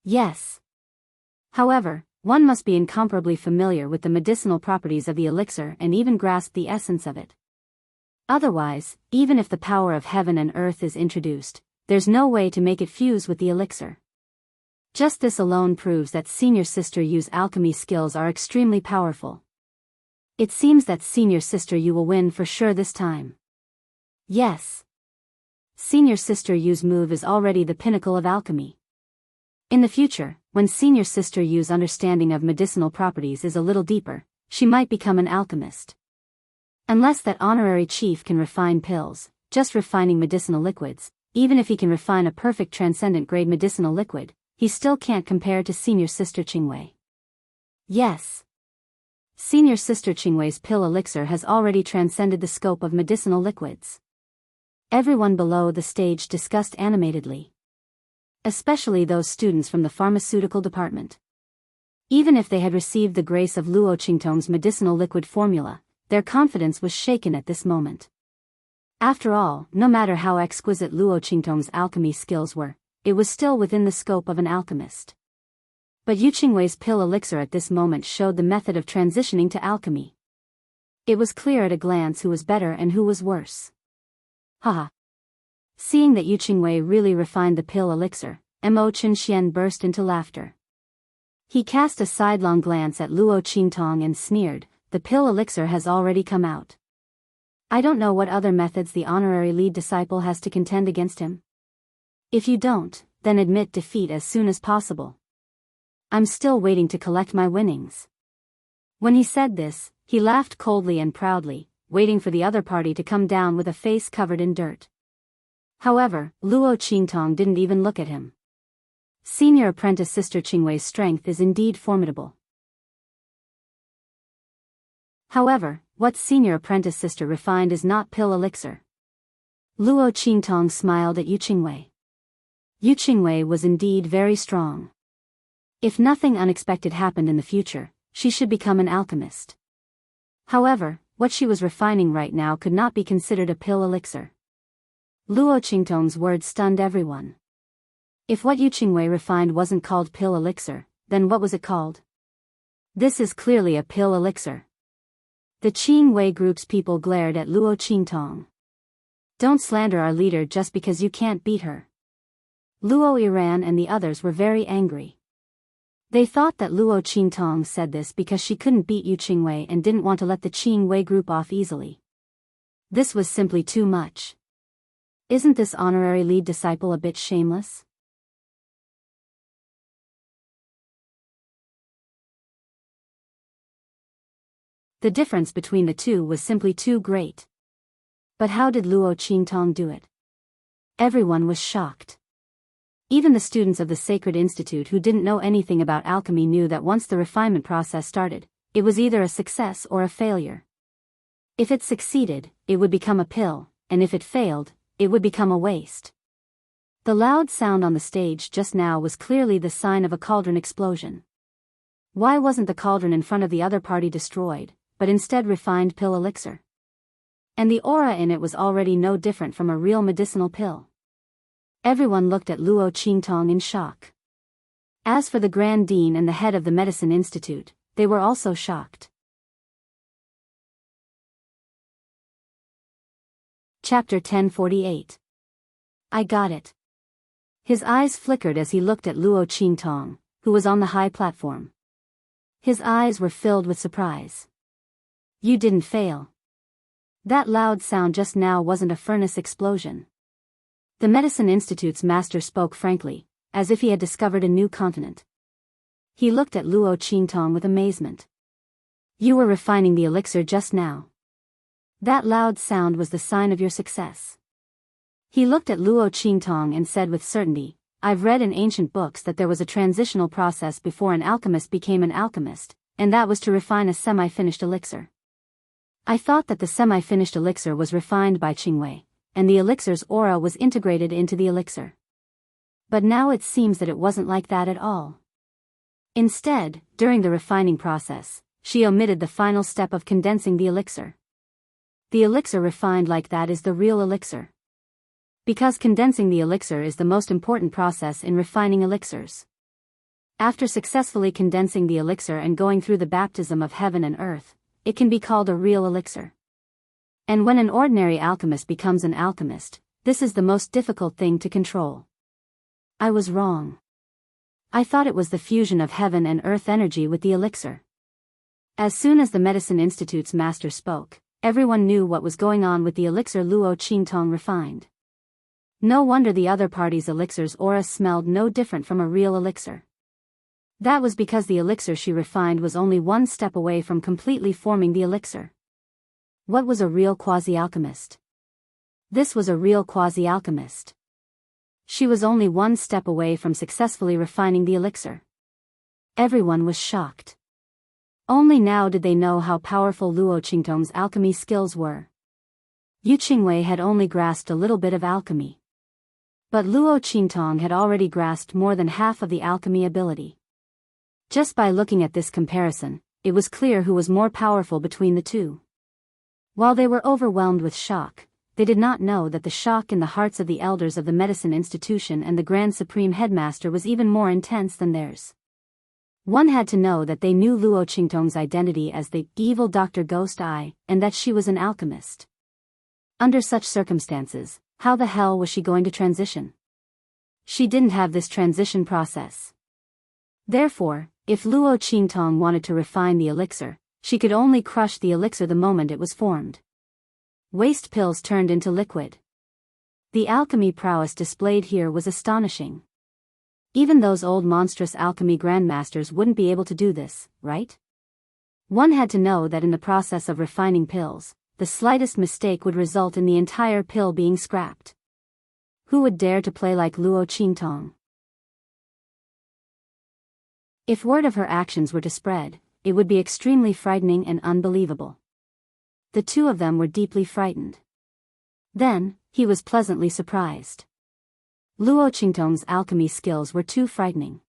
Yes. However, one must be incomparably familiar with the medicinal properties of the elixir and even grasp the essence of it. Otherwise, even if the power of heaven and earth is introduced, there's no way to make it fuse with the elixir. Just this alone proves that Senior Sister Yu's alchemy skills are extremely powerful. It seems that Senior Sister Yu will win for sure this time. Yes. Senior Sister Yu's move is already the pinnacle of alchemy. In the future, when Senior Sister Yu's understanding of medicinal properties is a little deeper, she might become an alchemist. Unless that honorary chief can refine pills, just refining medicinal liquids, even if he can refine a perfect transcendent grade medicinal liquid, he still can't compare to Senior Sister Qingwei. Yes. Senior Sister Qingwei's pill elixir has already transcended the scope of medicinal liquids. Everyone below the stage discussed animatedly. Especially those students from the pharmaceutical department. Even if they had received the grace of Luo Qingtong's medicinal liquid formula, their confidence was shaken at this moment. After all, no matter how exquisite Luo Qingtong's alchemy skills were, it was still within the scope of an alchemist. But Yu Qingwei's pill elixir at this moment showed the method of transitioning to alchemy. It was clear at a glance who was better and who was worse. Haha. Seeing that Yu Qingwei really refined the pill elixir, Mo Qinxian burst into laughter. He cast a sidelong glance at Luo Qingtong and sneered, "The pill elixir has already come out. I don't know what other methods the honorary lead disciple has to contend against him. If you don't, then admit defeat as soon as possible. I'm still waiting to collect my winnings." When he said this, he laughed coldly and proudly, waiting for the other party to come down with a face covered in dirt. However, Luo Qingtong didn't even look at him. Senior Apprentice Sister Qingwei's strength is indeed formidable. However, what Senior Apprentice Sister refined is not pill elixir. Luo Qingtong smiled at Yu Qingwei. Yu Qingwei was indeed very strong. If nothing unexpected happened in the future, she should become an alchemist. However, what she was refining right now could not be considered a pill elixir. Luo Qingtong's words stunned everyone. If what Yu Qingwei refined wasn't called pill elixir, then what was it called? This is clearly a pill elixir. The Qingwei group's people glared at Luo Qingtong. Don't slander our leader just because you can't beat her. Luo Iran and the others were very angry. They thought that Luo Qingtong said this because she couldn't beat Yu Qingwei and didn't want to let the Qingwei group off easily. This was simply too much. Isn't this honorary lead disciple a bit shameless? The difference between the two was simply too great. But how did Luo Qingtong do it? Everyone was shocked. Even the students of the Sacred Institute who didn't know anything about alchemy knew that once the refinement process started, it was either a success or a failure. If it succeeded, it would become a pill, and if it failed, it would become a waste. The loud sound on the stage just now was clearly the sign of a cauldron explosion. Why wasn't the cauldron in front of the other party destroyed, but instead refined pill elixir? And the aura in it was already no different from a real medicinal pill. Everyone looked at Luo Qingtong in shock. As for the Grand Dean and the head of the Medicine Institute, they were also shocked. Chapter 1048. I got it. His eyes flickered as he looked at Luo Qingtong, who was on the high platform. His eyes were filled with surprise. You didn't fail. That loud sound just now wasn't a furnace explosion. The Medicine Institute's master spoke frankly, as if he had discovered a new continent. He looked at Luo Qingtong with amazement. You were refining the elixir just now. That loud sound was the sign of your success. He looked at Luo Qingtong and said with certainty, I've read in ancient books that there was a transitional process before an alchemist became an alchemist, and that was to refine a semi-finished elixir. I thought that the semi-finished elixir was refined by Qingwei, and the elixir's aura was integrated into the elixir. But now it seems that it wasn't like that at all. Instead, during the refining process, she omitted the final step of condensing the elixir. The elixir refined like that is the real elixir. Because condensing the elixir is the most important process in refining elixirs. After successfully condensing the elixir and going through the baptism of heaven and earth, it can be called a real elixir. And when an ordinary alchemist becomes an alchemist, this is the most difficult thing to control. I was wrong. I thought it was the fusion of heaven and earth energy with the elixir. As soon as the Medicine Institute's master spoke, everyone knew what was going on with the elixir Luo Qingtong refined. No wonder the other party's elixir's aura smelled no different from a real elixir. That was because the elixir she refined was only one step away from completely forming the elixir. What was a real quasi-alchemist? This was a real quasi-alchemist. She was only one step away from successfully refining the elixir. Everyone was shocked. Only now did they know how powerful Luo Qingtong's alchemy skills were. Yu Qingwei had only grasped a little bit of alchemy. But Luo Qingtong had already grasped more than half of the alchemy ability. Just by looking at this comparison, it was clear who was more powerful between the two. While they were overwhelmed with shock, they did not know that the shock in the hearts of the elders of the medicine institution and the Grand Supreme Headmaster was even more intense than theirs. One had to know that they knew Luo Qingtong's identity as the evil Dr. Ghost Eye, and that she was an alchemist. Under such circumstances, how the hell was she going to transition? She didn't have this transition process. Therefore, if Luo Qingtong wanted to refine the elixir, she could only crush the elixir the moment it was formed. Waste pills turned into liquid. The alchemy prowess displayed here was astonishing. Even those old monstrous alchemy grandmasters wouldn't be able to do this, right? One had to know that in the process of refining pills, the slightest mistake would result in the entire pill being scrapped. Who would dare to play like Luo Qingtong? If word of her actions were to spread, it would be extremely frightening and unbelievable. The two of them were deeply frightened. Then, he was pleasantly surprised. Luo Qingtong's alchemy skills were too frightening.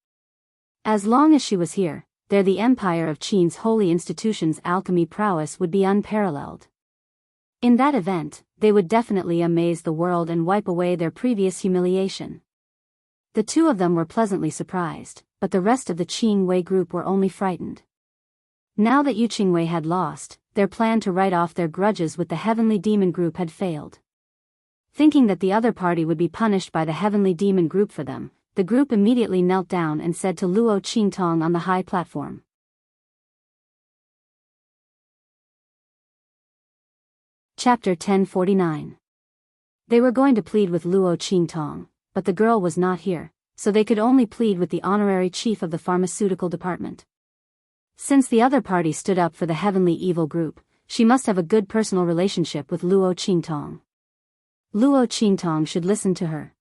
As long as she was here, there the empire of Qin's holy institution's alchemy prowess would be unparalleled. In that event, they would definitely amaze the world and wipe away their previous humiliation. The two of them were pleasantly surprised, but the rest of the Qingwei group were only frightened. Now that Yu Qingwei had lost, their plan to write off their grudges with the Heavenly Demon group had failed. Thinking that the other party would be punished by the Heavenly Demon group for them, the group immediately knelt down and said to Luo Qingtong on the high platform. Chapter 1049. They were going to plead with Luo Qingtong, but the girl was not here, so they could only plead with the honorary chief of the pharmaceutical department. Since the other party stood up for the Heavenly Evil group, she must have a good personal relationship with Luo Qingtong. Luo Qingtong should listen to her.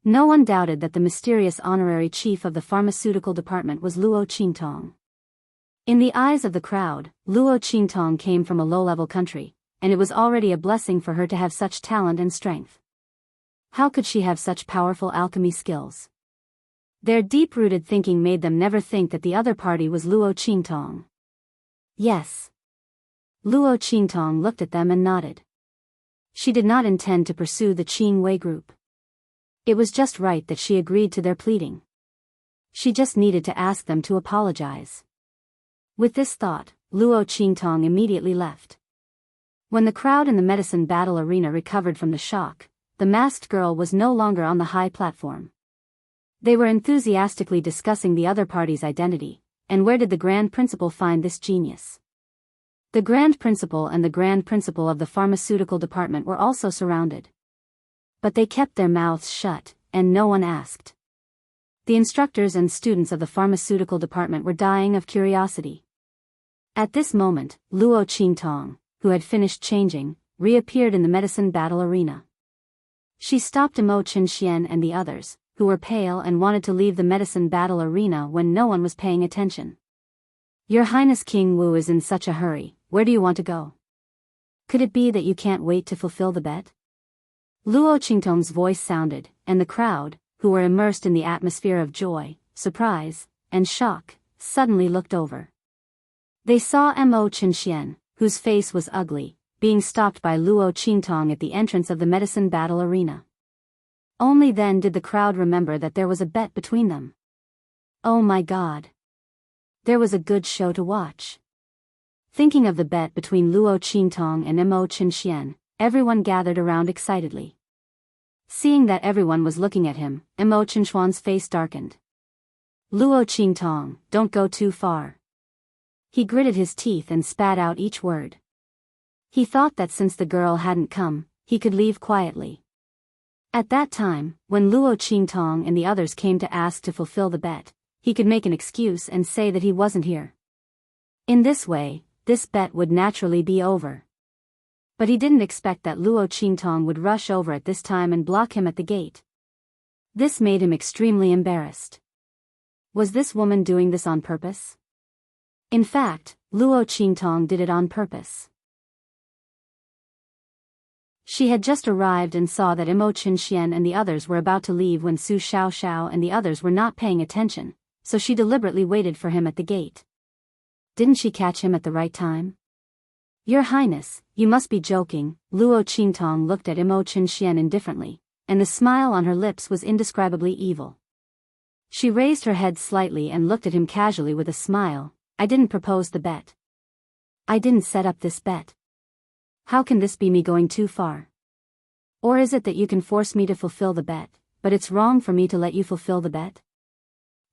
No one doubted that the mysterious honorary chief of the pharmaceutical department was Luo Qingtong. In the eyes of the crowd, Luo Qingtong came from a low-level country, and it was already a blessing for her to have such talent and strength. How could she have such powerful alchemy skills? Their deep-rooted thinking made them never think that the other party was Luo Qingtong. Yes. Luo Qingtong looked at them and nodded. She did not intend to pursue the Qingwei group. It was just right that she agreed to their pleading. She just needed to ask them to apologize. With this thought, Luo Qingtong immediately left. When the crowd in the medicine battle arena recovered from the shock, the masked girl was no longer on the high platform. They were enthusiastically discussing the other party's identity, and where did the Grand Principal find this genius? The Grand Principal and the Grand Principal of the pharmaceutical department were also surrounded. But they kept their mouths shut, and no one asked. The instructors and students of the pharmaceutical department were dying of curiosity. At this moment, Luo Qingtong, who had finished changing, reappeared in the medicine battle arena. She stopped Imo Qinshian and the others, who were pale and wanted to leave the medicine battle arena when no one was paying attention. Your Highness King Wu is in such a hurry, where do you want to go? Could it be that you can't wait to fulfill the bet? Luo Qingtong's voice sounded, and the crowd, who were immersed in the atmosphere of joy, surprise, and shock, suddenly looked over. They saw Mo Qinshian, whose face was ugly, being stopped by Luo Qingtong at the entrance of the medicine battle arena. Only then did the crowd remember that there was a bet between them. Oh my God! There was a good show to watch. Thinking of the bet between Luo Qingtong and Mo Qinxian, everyone gathered around excitedly. Seeing that everyone was looking at him, Mo Qinxuan's face darkened. Luo Qingtong, don't go too far. He gritted his teeth and spat out each word. He thought that since the girl hadn't come, he could leave quietly. At that time, when Luo Qingtong and the others came to ask to fulfill the bet, he could make an excuse and say that he wasn't here. In this way, this bet would naturally be over. But he didn't expect that Luo Qingtong would rush over at this time and block him at the gate. This made him extremely embarrassed. Was this woman doing this on purpose? In fact, Luo Qingtong did it on purpose. She had just arrived and saw that Mo Qinxian and the others were about to leave when Su Xiaoxiao and the others were not paying attention, so she deliberately waited for him at the gate. Didn't she catch him at the right time? Your Highness, you must be joking. Luo Qingtong looked at Mo Qinxian indifferently, and the smile on her lips was indescribably evil. She raised her head slightly and looked at him casually with a smile. I didn't propose the bet. I didn't set up this bet. How can this be me going too far? Or is it that you can force me to fulfill the bet, but it's wrong for me to let you fulfill the bet?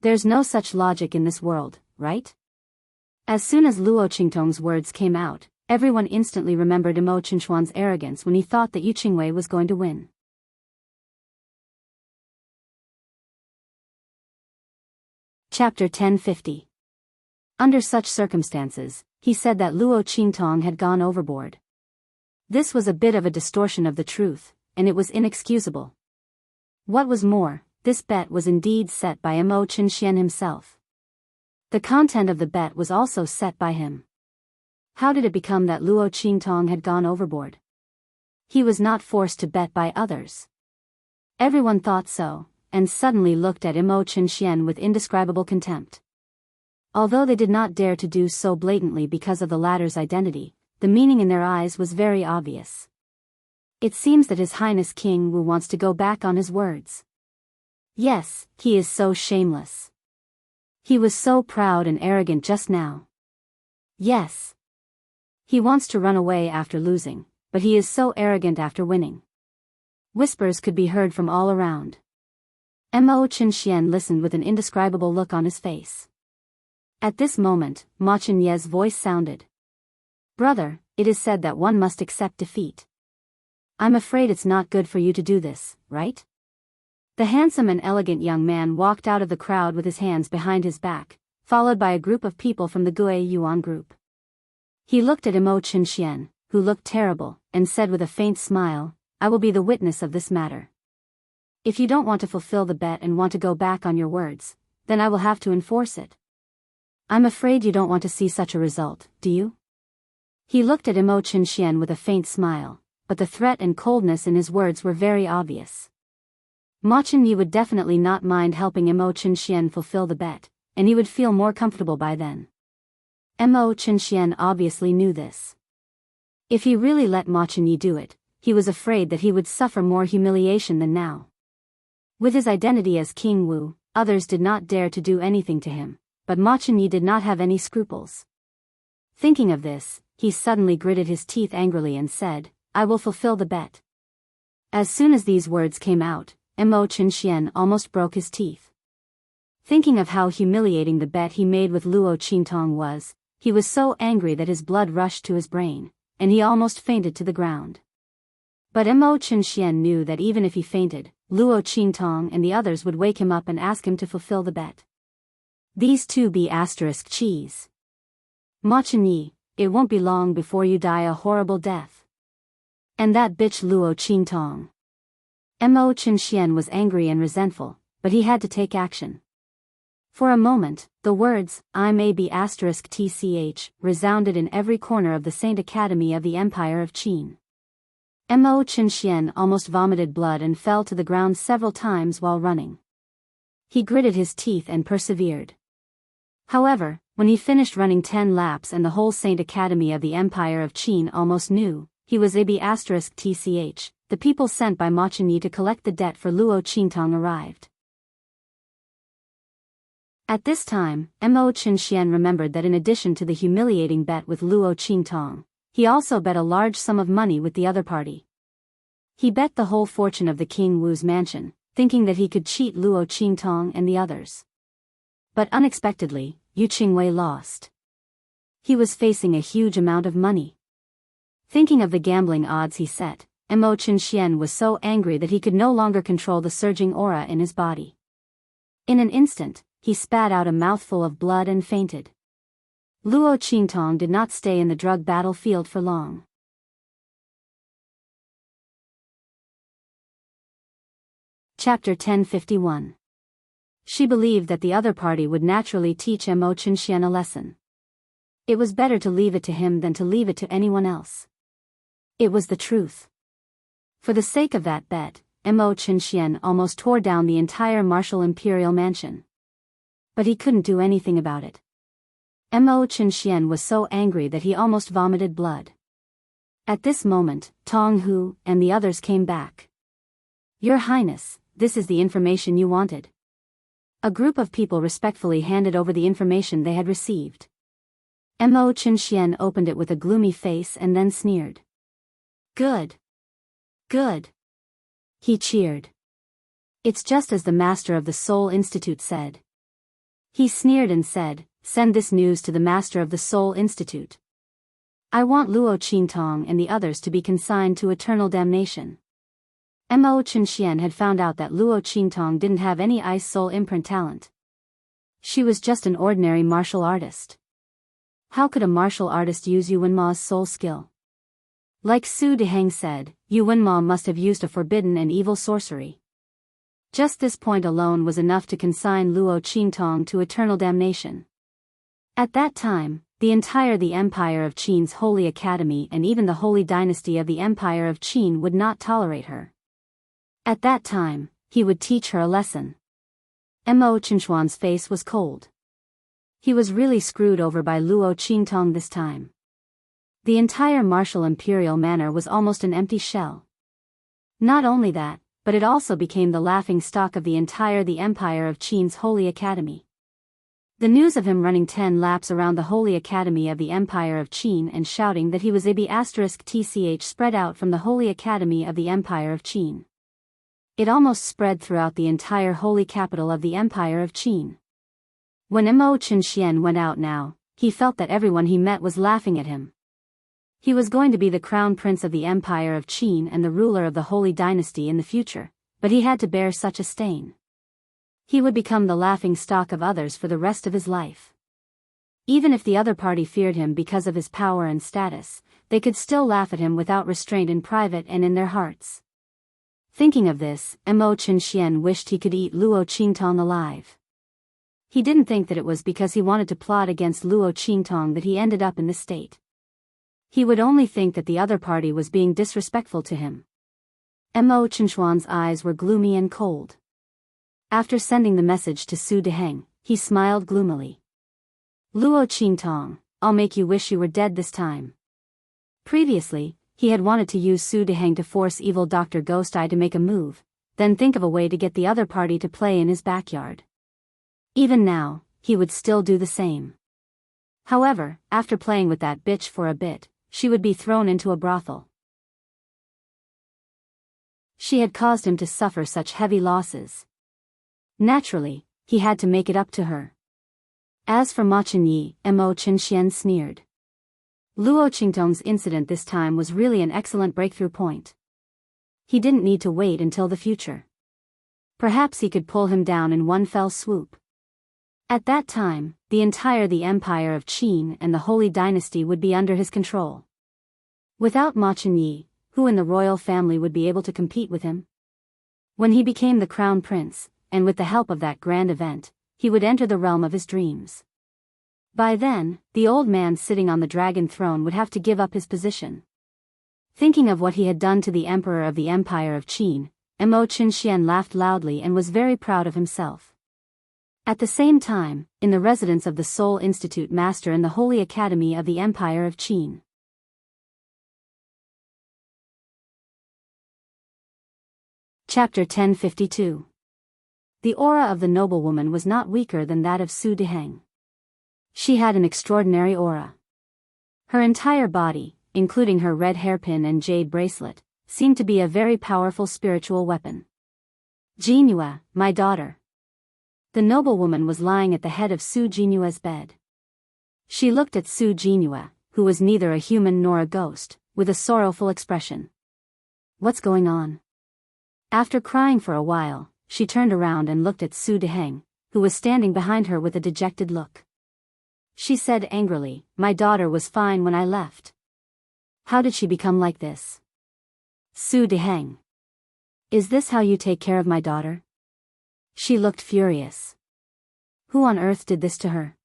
There's no such logic in this world, right? As soon as Luo Qingtong's words came out, everyone instantly remembered Mo Qinxuan's arrogance when he thought that Yu Qingwei was going to win. Chapter 1050. Under such circumstances, he said that Luo Qingtong had gone overboard. This was a bit of a distortion of the truth, and it was inexcusable. What was more, this bet was indeed set by Mo Qinxian himself. The content of the bet was also set by him. How did it become that Luo Qingtong had gone overboard? He was not forced to bet by others. Everyone thought so, and suddenly looked at Mo Qinxian with indescribable contempt. Although they did not dare to do so blatantly because of the latter's identity, the meaning in their eyes was very obvious. It seems that His Highness King Wu wants to go back on his words. Yes, he is so shameless. He was so proud and arrogant just now. Yes. He wants to run away after losing, but he is so arrogant after winning. Whispers could be heard from all around. Mo Qinxian listened with an indescribable look on his face. At this moment, Ma Qinye's voice sounded. Brother, it is said that one must accept defeat. I'm afraid it's not good for you to do this, right? The handsome and elegant young man walked out of the crowd with his hands behind his back, followed by a group of people from the Gue Yuan group. He looked at Mo Qinxian, who looked terrible, and said with a faint smile, I will be the witness of this matter. If you don't want to fulfill the bet and want to go back on your words, then I will have to enforce it. I'm afraid you don't want to see such a result, do you? He looked at Mo Qinxian with a faint smile, but the threat and coldness in his words were very obvious. Ma Qinyi would definitely not mind helping Mo Qinxian fulfill the bet, and he would feel more comfortable by then. Mo Qinxian obviously knew this. If he really let Ma Qinyi do it, he was afraid that he would suffer more humiliation than now. With his identity as King Wu, others did not dare to do anything to him, but Ma Qinyi did not have any scruples. Thinking of this, he suddenly gritted his teeth angrily and said, I will fulfill the bet. As soon as these words came out, Mo Qinxian almost broke his teeth. Thinking of how humiliating the bet he made with Luo Qingtong was, he was so angry that his blood rushed to his brain, and he almost fainted to the ground. But Mo Qinxian knew that even if he fainted, Luo Qingtong and the others would wake him up and ask him to fulfill the bet. These two be asterisk cheese. Ma Qinyi, it won't be long before you die a horrible death. And that bitch Luo Qingtong. Mo Qinxian was angry and resentful, but he had to take action. For a moment, the words, I may be asterisk tch, resounded in every corner of the Saint Academy of the Empire of Qin. Mo Qinxian almost vomited blood and fell to the ground several times while running. He gritted his teeth and persevered. However, when he finished running 10 laps and the whole Saint Academy of the Empire of Qin almost knew, he was AB asterisk tch, the people sent by Ma Qinyi to collect the debt for Luo Qingtong arrived. At this time, Mo Qinxian remembered that in addition to the humiliating bet with Luo Qingtong, he also bet a large sum of money with the other party. He bet the whole fortune of the King Wu's mansion, thinking that he could cheat Luo Qingtong and the others. But unexpectedly, Yu Qingwei lost. He was facing a huge amount of money. Thinking of the gambling odds he set, Mo Qinxian was so angry that he could no longer control the surging aura in his body. In an instant, he spat out a mouthful of blood and fainted. Luo Qingtong did not stay in the drug battlefield for long. Chapter 1051. She believed that the other party would naturally teach Mo Qinxian a lesson. It was better to leave it to him than to leave it to anyone else. It was the truth. For the sake of that bet, Mo Qinxian almost tore down the entire martial imperial mansion. But he couldn't do anything about it. Mo Qinxian was so angry that he almost vomited blood. At this moment, Tong Hu and the others came back. "Your Highness, this is the information you wanted." A group of people respectfully handed over the information they had received. Mo Qinxian opened it with a gloomy face and then sneered. "Good. Good." He cheered. "It's just as the master of the Soul Institute said." He sneered and said, "Send this news to the master of the Soul Institute. I want Luo Qingtong and the others to be consigned to eternal damnation." Mo Qinxian had found out that Luo Qingtong didn't have any ice soul imprint talent. She was just an ordinary martial artist. How could a martial artist use Yu Wenma's soul skill? Like Su Deheng said, Yu Wenma must have used a forbidden and evil sorcery. Just this point alone was enough to consign Luo Qingtong to eternal damnation. At that time, the Empire of Qin's Holy Academy and even the Holy Dynasty of the Empire of Qin would not tolerate her. At that time, he would teach her a lesson. Mo Qinchuan's face was cold. He was really screwed over by Luo Qingtong this time. The entire martial imperial manor was almost an empty shell. Not only that, but it also became the laughing stock of the Empire of Qin's Holy Academy. The news of him running 10 laps around the Holy Academy of the Empire of Qin and shouting that he was *TCH spread out from the Holy Academy of the Empire of Qin. It almost spread throughout the entire holy capital of the Empire of Qin. When Mo Qinxian went out now, he felt that everyone he met was laughing at him. He was going to be the crown prince of the Empire of Qin and the ruler of the Holy Dynasty in the future, but he had to bear such a stain. He would become the laughing stock of others for the rest of his life. Even if the other party feared him because of his power and status, they could still laugh at him without restraint in private and in their hearts. Thinking of this, Mo Qinxian wished he could eat Luo Qingtong alive. He didn't think that it was because he wanted to plot against Luo Qingtong that he ended up in this state. He would only think that the other party was being disrespectful to him. Mo Qinchuan's eyes were gloomy and cold. After sending the message to Su Deheng, he smiled gloomily. "Luo Qingtong, I'll make you wish you were dead this time." Previously, he had wanted to use Su Deheng to force evil Dr. Ghost Eye to make a move, then think of a way to get the other party to play in his backyard. Even now, he would still do the same. However, after playing with that bitch for a bit, she would be thrown into a brothel. She had caused him to suffer such heavy losses. Naturally, he had to make it up to her. As for Ma Qinyi, Mo Qinxian sneered. Luo Qingtong's incident this time was really an excellent breakthrough point. He didn't need to wait until the future. Perhaps he could pull him down in one fell swoop. At that time, the Empire of Qin and the Holy Dynasty would be under his control. Without Ma Qinyi, who in the royal family would be able to compete with him? When he became the crown prince, and with the help of that grand event, he would enter the realm of his dreams. By then, the old man sitting on the dragon throne would have to give up his position. Thinking of what he had done to the emperor of the Empire of Qin, Mo Qinxian laughed loudly and was very proud of himself. At the same time, in the residence of the Soul Institute Master in the Holy Academy of the Empire of Qin. Chapter 1052. The aura of the noblewoman was not weaker than that of Su Deheng. She had an extraordinary aura. Her entire body, including her red hairpin and jade bracelet, seemed to be a very powerful spiritual weapon. Jinhua, my daughter. The noblewoman was lying at the head of Su Jinua's bed. She looked at Su Jinhua, who was neither a human nor a ghost, with a sorrowful expression. What's going on? After crying for a while, she turned around and looked at Su Deheng, who was standing behind her with a dejected look. She said angrily, my daughter was fine when I left. How did she become like this? Su Deheng. Is this how you take care of my daughter? She looked furious. Who on earth did this to her?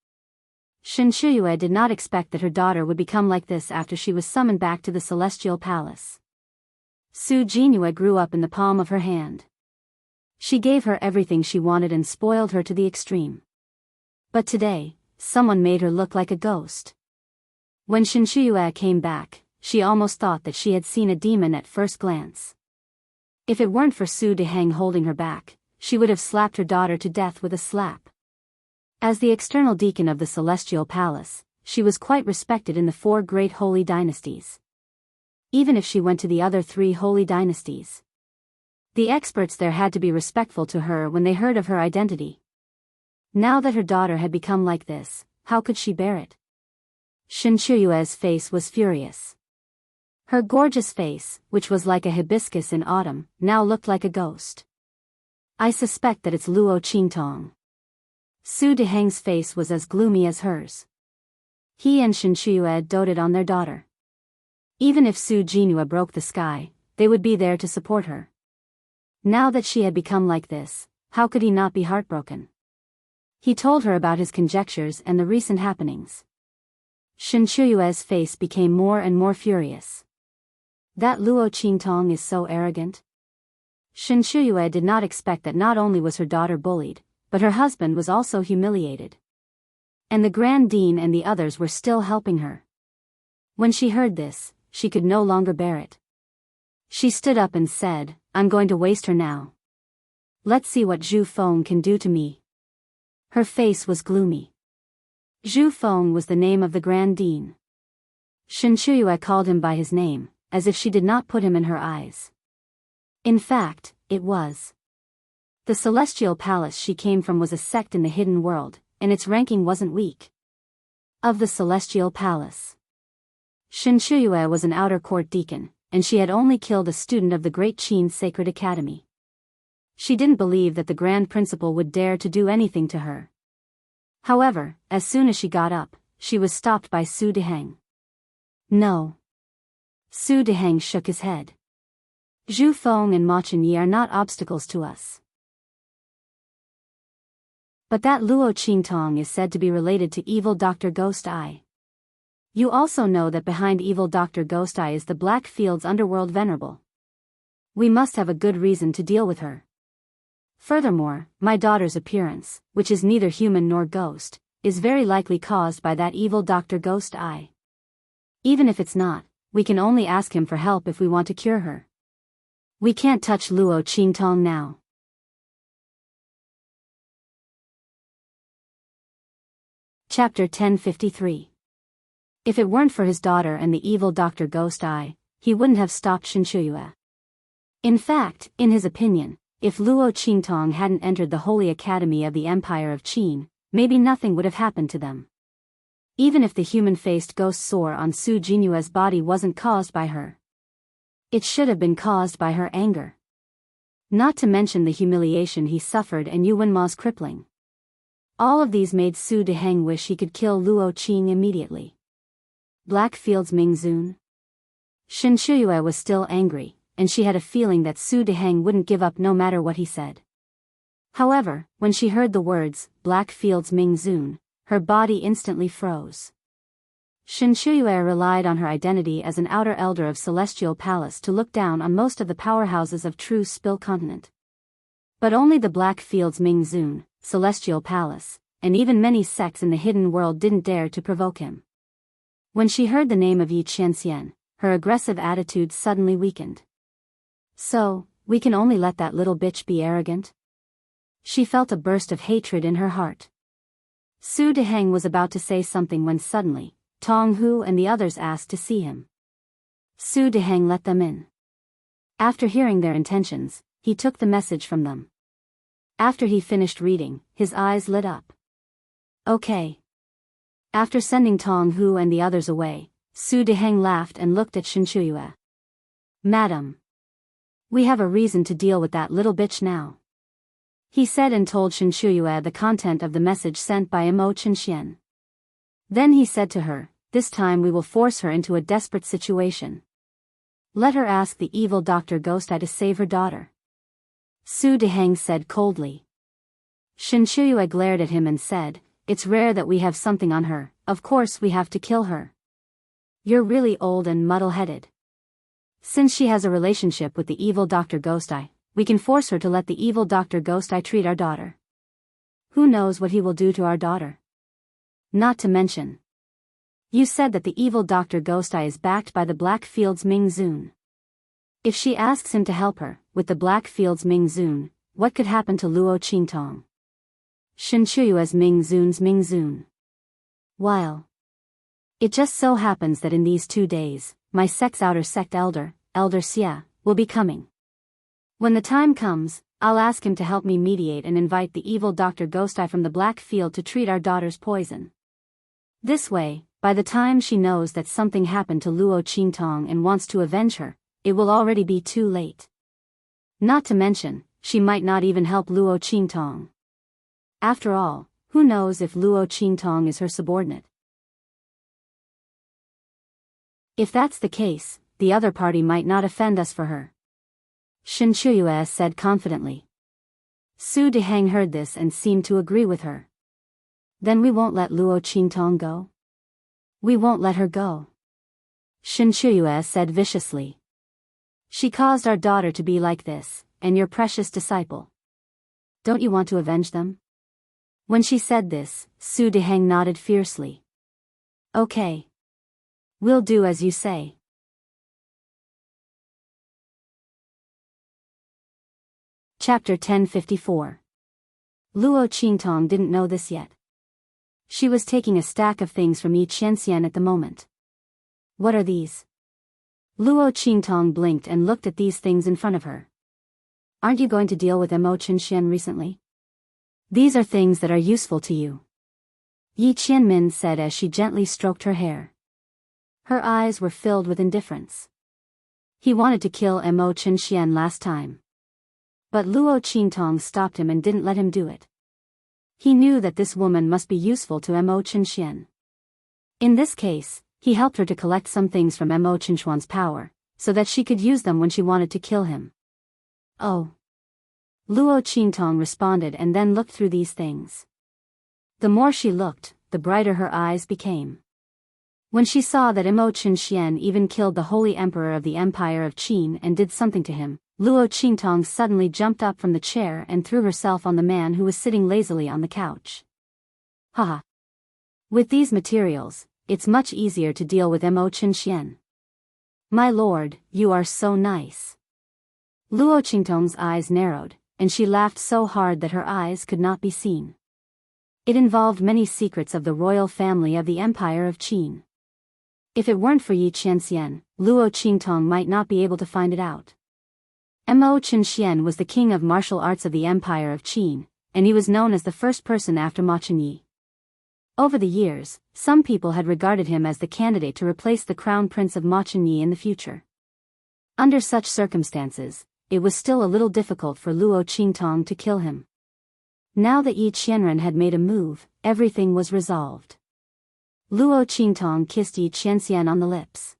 Shinshuyue did not expect that her daughter would become like this after she was summoned back to the Celestial Palace. Su Jinhua grew up in the palm of her hand. She gave her everything she wanted and spoiled her to the extreme. But today, someone made her look like a ghost. When Shinshuyue came back, she almost thought that she had seen a demon at first glance. If it weren't for Su Deheng holding her back, she would have slapped her daughter to death with a slap. As the external deacon of the Celestial Palace, she was quite respected in the 4 great holy dynasties. Even if she went to the other 3 holy dynasties, the experts there had to be respectful to her when they heard of her identity. Now that her daughter had become like this, how could she bear it? Shinshuyue's face was furious. Her gorgeous face, which was like a hibiscus in autumn, now looked like a ghost. I suspect that it's Luo Qingtong. Su Deheng's face was as gloomy as hers. He and Shinshuyue doted on their daughter. Even if Su Jinhua broke the sky, they would be there to support her. Now that she had become like this, how could he not be heartbroken? He told her about his conjectures and the recent happenings. Shinshuyue's face became more and more furious. That Luo Qingtong is so arrogant. Shinshuyue did not expect that not only was her daughter bullied, but her husband was also humiliated. And the Grand Dean and the others were still helping her. When she heard this, she could no longer bear it. She stood up and said, I'm going to waste her now. Let's see what Zhu Feng can do to me. Her face was gloomy. Zhu Feng was the name of the Grand Dean. Shinshuyue called him by his name, as if she did not put him in her eyes. In fact, it was. The Celestial Palace she came from was a sect in the hidden world, and its ranking wasn't weak. Of the Celestial Palace, Shinshuyue was an outer court deacon, and she had only killed a student of the Great Qin Sacred Academy. She didn't believe that the Grand Principal would dare to do anything to her. However, as soon as she got up, she was stopped by Su Deheng. No. Su Deheng shook his head. Zhu Feng and Ma Chenyi are not obstacles to us. But that Luo Qingtong is said to be related to evil Dr. Ghost Eye. You also know that behind evil Dr. Ghost Eye is the Blackfield's underworld venerable. We must have a good reason to deal with her. Furthermore, my daughter's appearance, which is neither human nor ghost, is very likely caused by that evil Dr. Ghost Eye. Even if it's not, we can only ask him for help if we want to cure her. We can't touch Luo Qingtong now. Chapter 1053. If it weren't for his daughter and the evil Dr. Ghost Eye, he wouldn't have stopped Shinshuyue. In fact, in his opinion, if Luo Qingtong hadn't entered the Holy Academy of the Empire of Qin, maybe nothing would have happened to them. Even if the human-faced ghost sore on Su Jinua's body wasn't caused by her, it should have been caused by her anger. Not to mention the humiliation he suffered and Yuanma's crippling. All of these made Su Deheng wish he could kill Luo Qing immediately. Blackfield's Mingzun. Shinshuyue was still angry, and she had a feeling that Su Deheng wouldn't give up no matter what he said. However, when she heard the words, Blackfield's Mingzun, her body instantly froze. Shinshuyue relied on her identity as an outer elder of Celestial Palace to look down on most of the powerhouses of True Spill Continent. But only the Blackfield's Mingzun, Celestial Palace, and even many sects in the hidden world didn't dare to provoke him. When she heard the name of Yi Qianxian, her aggressive attitude suddenly weakened. So, we can only let that little bitch be arrogant? She felt a burst of hatred in her heart. Su Deheng was about to say something when suddenly, Tong Hu and the others asked to see him. Su Deheng let them in. After hearing their intentions, he took the message from them. After he finished reading, his eyes lit up. Okay. After sending Tong Hu and the others away, Su Deheng laughed and looked at Shinshuyue. Madam. We have a reason to deal with that little bitch now. He said and told Shinshuyue the content of the message sent by Imo-Chin-Xian. Then he said to her, this time we will force her into a desperate situation. Let her ask the evil Dr. Ghostai to save her daughter. Su Deheng said coldly. Shinshuyue glared at him and said, it's rare that we have something on her, of course we have to kill her. You're really old and muddle-headed. Since she has a relationship with the evil Dr. Ghostai, we can force her to let the evil Dr. Ghostai treat our daughter. Who knows what he will do to our daughter? Not to mention. You said that the evil Dr. Ghostai is backed by the Blackfield's Ming Zun. If she asks him to help her, with the Blackfield's Ming Zun, what could happen to Luo Qingtong? Shinshuyue's Ming Zun's Ming Zun. While it just so happens that in these 2 days, my sect's outer sect elder, Elder Xia, will be coming. When the time comes, I'll ask him to help me mediate and invite the evil Dr. Ghostai from the Black Field to treat our daughter's poison. This way, by the time she knows that something happened to Luo Qingtong and wants to avenge her, it will already be too late. Not to mention, she might not even help Luo Qingtong. After all, who knows if Luo Qingtong is her subordinate? If that's the case, the other party might not offend us for her. Shinshuyue said confidently. Su Deheng heard this and seemed to agree with her. Then we won't let Luo Qingtong go? We won't let her go. Shinshuyue said viciously. She caused our daughter to be like this, and your precious disciple. Don't you want to avenge them? When she said this, Su Deheng nodded fiercely. Okay. We'll do as you say. Chapter 1054. Luo Qingtong didn't know this yet. She was taking a stack of things from Yi Qianxian at the moment. What are these? Luo Qingtong blinked and looked at these things in front of her. Aren't you going to deal with Imo-Chin-Xian recently? These are things that are useful to you. Yi Qianmin said as she gently stroked her hair. Her eyes were filled with indifference. He wanted to kill Imo-Chin-Xian last time. But Luo Qingtong stopped him and didn't let him do it. He knew that this woman must be useful to Imo-Chin-Xian. In this case, he helped her to collect some things from Imo-Chin-Xian's power, so that she could use them when she wanted to kill him. Oh. Luo Qingtong responded and then looked through these things. The more she looked, the brighter her eyes became. When she saw that Imo-Chin-Xian even killed the Holy Emperor of the Empire of Qin and did something to him, Luo Qingtong suddenly jumped up from the chair and threw herself on the man who was sitting lazily on the couch. Haha. With these materials, it's much easier to deal with Imo-Chin-Xian. My lord, you are so nice. Luo Qingtong's eyes narrowed, and she laughed so hard that her eyes could not be seen. It involved many secrets of the royal family of the Empire of Qin. If it weren't for Yi Qianxian, Luo Qingtong might not be able to find it out. Imo-Chin-Xian was the king of martial arts of the Empire of Qin, and he was known as the first person after Ma Chenyi. Over the years, some people had regarded him as the candidate to replace the crown prince of Ma Chenyi in the future. Under such circumstances, it was still a little difficult for Luo Qingtong to kill him. Now that Yi Qianren had made a move, everything was resolved. Luo Qingtong kissed Yi Qianxian on the lips.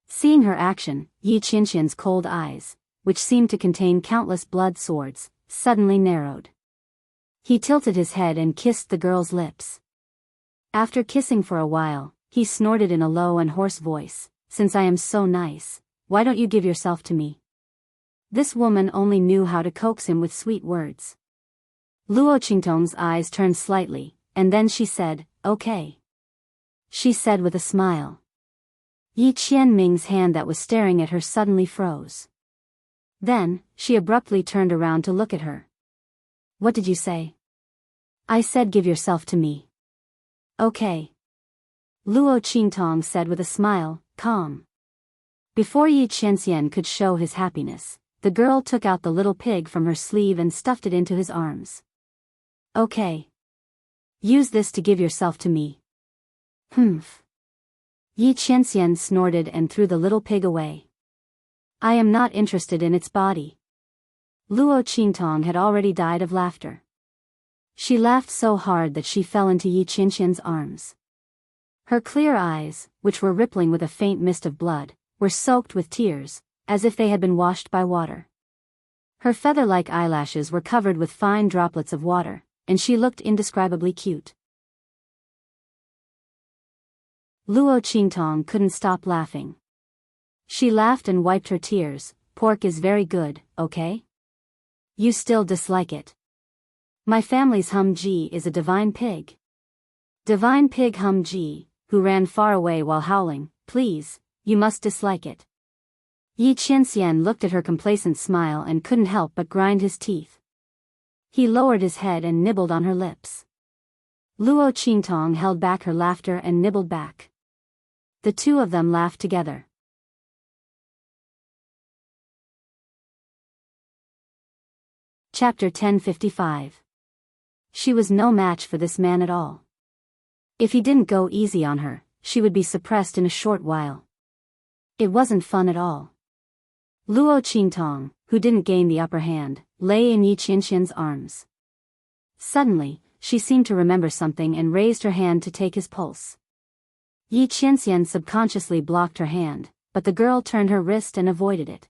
Seeing her action, Yi Qianxian's cold eyes, which seemed to contain countless blood swords, suddenly narrowed. He tilted his head and kissed the girl's lips. After kissing for a while, he snorted in a low and hoarse voice, "Since I am so nice, why don't you give yourself to me?" This woman only knew how to coax him with sweet words. Luo Qingtong's eyes turned slightly, and then she said, "Okay." She said with a smile. Yi Qianming's hand that was staring at her suddenly froze. Then, she abruptly turned around to look at her. What did you say? I said give yourself to me. Okay. Luo Qingtong said with a smile, calm. Before Yi Qianxian could show his happiness, the girl took out the little pig from her sleeve and stuffed it into his arms. Okay. Use this to give yourself to me. Humph. Yi Qianxian snorted and threw the little pig away. I am not interested in its body. Luo Qingtong had already died of laughter. She laughed so hard that she fell into Yi Qianxian's arms. Her clear eyes, which were rippling with a faint mist of blood, were soaked with tears, as if they had been washed by water. Her feather-like eyelashes were covered with fine droplets of water, and she looked indescribably cute. Luo Qingtong couldn't stop laughing. She laughed and wiped her tears. Pork is very good, okay? You still dislike it. My family's Hum Ji is a divine pig. Divine pig Hum Ji, who ran far away while howling, please, you must dislike it. Yi Qianxian looked at her complacent smile and couldn't help but grind his teeth. He lowered his head and nibbled on her lips. Luo Qingtong held back her laughter and nibbled back. The two of them laughed together. Chapter 1055. She was no match for this man at all. If he didn't go easy on her, she would be suppressed in a short while. It wasn't fun at all. Luo Qingtong, who didn't gain the upper hand, lay in Yi Qianxian's arms. Suddenly, she seemed to remember something and raised her hand to take his pulse. Yi Qianxian subconsciously blocked her hand, but the girl turned her wrist and avoided it.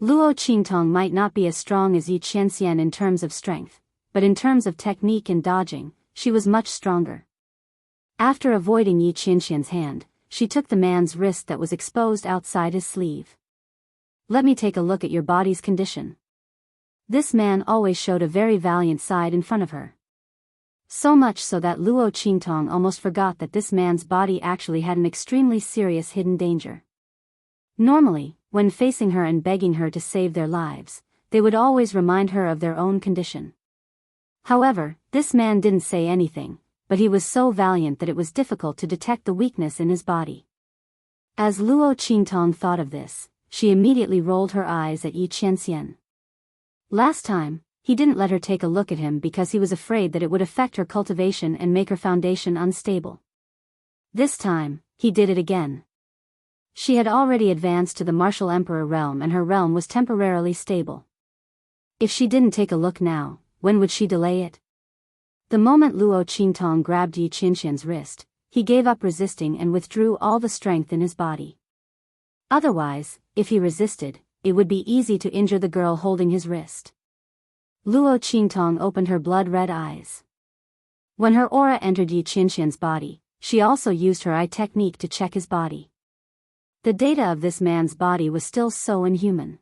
Luo Qingtong might not be as strong as Yi Qianxian in terms of strength, but in terms of technique and dodging, she was much stronger. After avoiding Yi Qianxian's hand, she took the man's wrist that was exposed outside his sleeve. Let me take a look at your body's condition. This man always showed a very valiant side in front of her. So much so that Luo Qingtong almost forgot that this man's body actually had an extremely serious hidden danger. Normally, when facing her and begging her to save their lives, they would always remind her of their own condition. However, this man didn't say anything, but he was so valiant that it was difficult to detect the weakness in his body. As Luo Qingtong thought of this, she immediately rolled her eyes at Yi Qianxian. Last time, he didn't let her take a look at him because he was afraid that it would affect her cultivation and make her foundation unstable. This time, he did it again. She had already advanced to the Martial Emperor realm and her realm was temporarily stable. If she didn't take a look now, when would she delay it? The moment Luo Qingtong grabbed Yi Qianxian's wrist, he gave up resisting and withdrew all the strength in his body. Otherwise, if he resisted, it would be easy to injure the girl holding his wrist. Luo Qingtong opened her blood-red eyes. When her aura entered Yi Qianxian's body, she also used her eye technique to check his body. The data of this man's body was still so inhuman.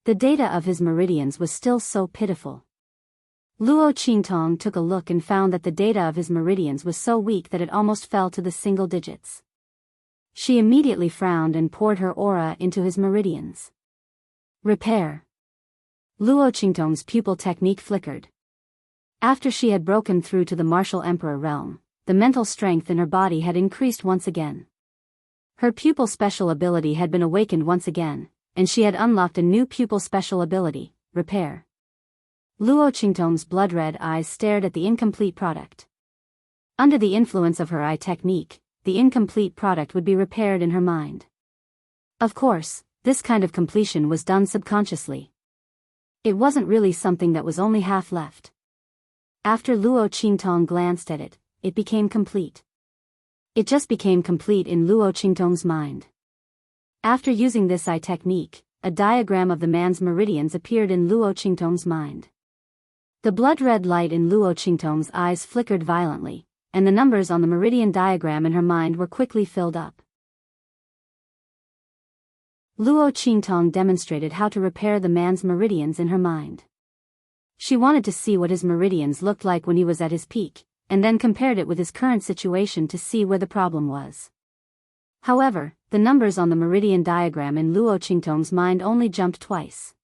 The data of his meridians was still so pitiful. Luo Qingtong took a look and found that the data of his meridians was so weak that it almost fell to the single digits. She immediately frowned and poured her aura into his meridians. Repair. Luo Qingtong's pupil technique flickered. After she had broken through to the Martial Emperor realm, the mental strength in her body had increased once again. Her pupil special ability had been awakened once again, and she had unlocked a new pupil special ability, Repair. Luo Qingtong's blood-red eyes stared at the incomplete product. Under the influence of her eye technique, the incomplete product would be repaired in her mind. Of course, this kind of completion was done subconsciously. It wasn't really something that was only half left. After Luo Qingtong glanced at it, it became complete. It just became complete in Luo Qingtong's mind. After using this eye technique, a diagram of the man's meridians appeared in Luo Qingtong's mind. The blood-red light in Luo Qingtong's eyes flickered violently, and the numbers on the meridian diagram in her mind were quickly filled up. Luo Qingtong demonstrated how to repair the man's meridians in her mind. She wanted to see what his meridians looked like when he was at his peak, and then compared it with his current situation to see where the problem was. However, the numbers on the meridian diagram in Luo Qingtong's mind only jumped twice.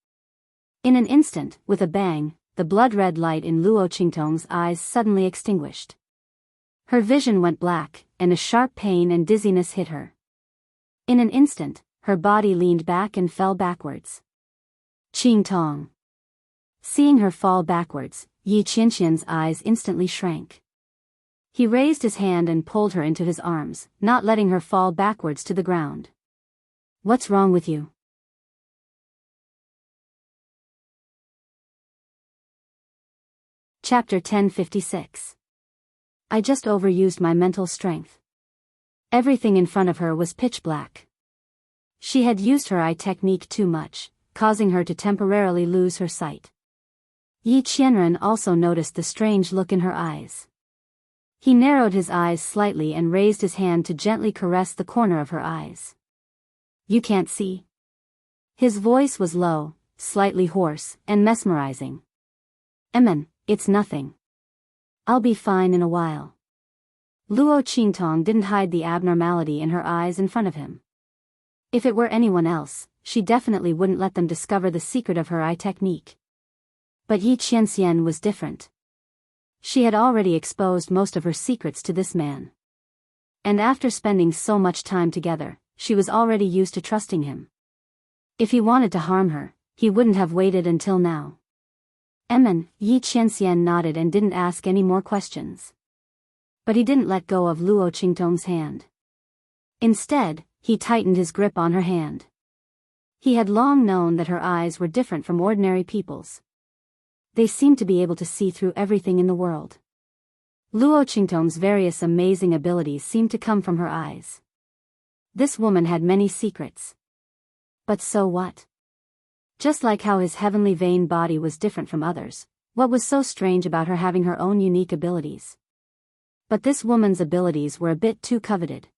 In an instant, with a bang, the blood-red light in Luo Qingtong's eyes suddenly extinguished. Her vision went black, and a sharp pain and dizziness hit her. In an instant, her body leaned back and fell backwards. Qingtong. Seeing her fall backwards, Yi Qianxian's eyes instantly shrank. He raised his hand and pulled her into his arms, not letting her fall backwards to the ground. What's wrong with you? Chapter 1056. I just overused my mental strength. Everything in front of her was pitch black. She had used her eye technique too much, causing her to temporarily lose her sight. Yi Qianren also noticed the strange look in her eyes. He narrowed his eyes slightly and raised his hand to gently caress the corner of her eyes. You can't see? His voice was low, slightly hoarse, and mesmerizing. It's nothing. I'll be fine in a while. Luo Qingtong didn't hide the abnormality in her eyes in front of him. If it were anyone else, she definitely wouldn't let them discover the secret of her eye technique. But Yi Qianxian was different. She had already exposed most of her secrets to this man. And after spending so much time together, she was already used to trusting him. If he wanted to harm her, he wouldn't have waited until now. Yi Qianxian nodded and didn't ask any more questions. But he didn't let go of Luo Qingtong's hand. Instead, he tightened his grip on her hand. He had long known that her eyes were different from ordinary people's. They seemed to be able to see through everything in the world. Luo Qingtong's various amazing abilities seemed to come from her eyes. This woman had many secrets. But so what? Just like how his heavenly vein body was different from others, what was so strange about her having her own unique abilities? But this woman's abilities were a bit too coveted.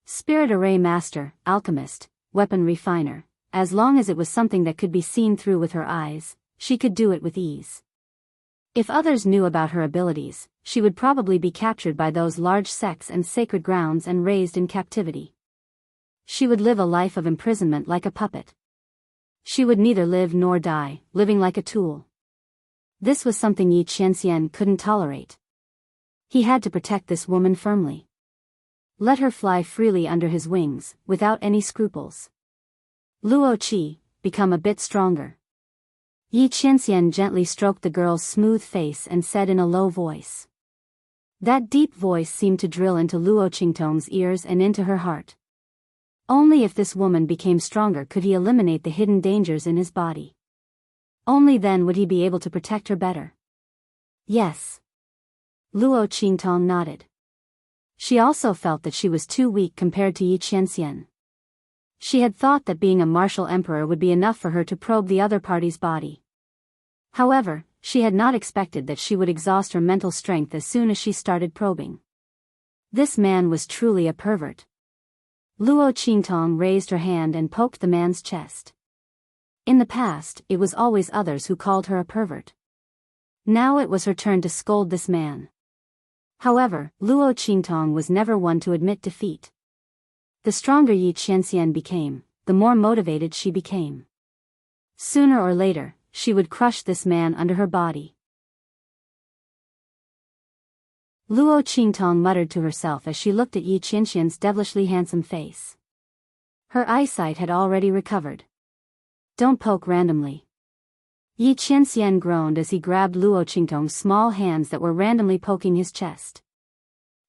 Spirit Array Master, Alchemist, Weapon Refiner, as long as it was something that could be seen through with her eyes, she could do it with ease. If others knew about her abilities, she would probably be captured by those large sects and sacred grounds and raised in captivity. She would live a life of imprisonment like a puppet. She would neither live nor die, living like a tool. This was something Yi Qianxian couldn't tolerate. He had to protect this woman firmly. Let her fly freely under his wings, without any scruples. Luo Qi, become a bit stronger. Yi Qianxian gently stroked the girl's smooth face and said in a low voice. That deep voice seemed to drill into Luo Qingtong's ears and into her heart. Only if this woman became stronger could he eliminate the hidden dangers in his body. Only then would he be able to protect her better. Yes. Luo Qingtong nodded. She also felt that she was too weak compared to Yi Qianxian. She had thought that being a martial emperor would be enough for her to probe the other party's body. However, she had not expected that she would exhaust her mental strength as soon as she started probing. This man was truly a pervert. Luo Qingtong raised her hand and poked the man's chest. In the past, it was always others who called her a pervert. Now it was her turn to scold this man. However, Luo Qingtong was never one to admit defeat. The stronger Yi Qianxian became, the more motivated she became. Sooner or later, she would crush this man under her body. Luo Qingtong muttered to herself as she looked at Yi Qianxian's devilishly handsome face. Her eyesight had already recovered. Don't poke randomly. Yi Qianxian groaned as he grabbed Luo Qingtong's small hands that were randomly poking his chest.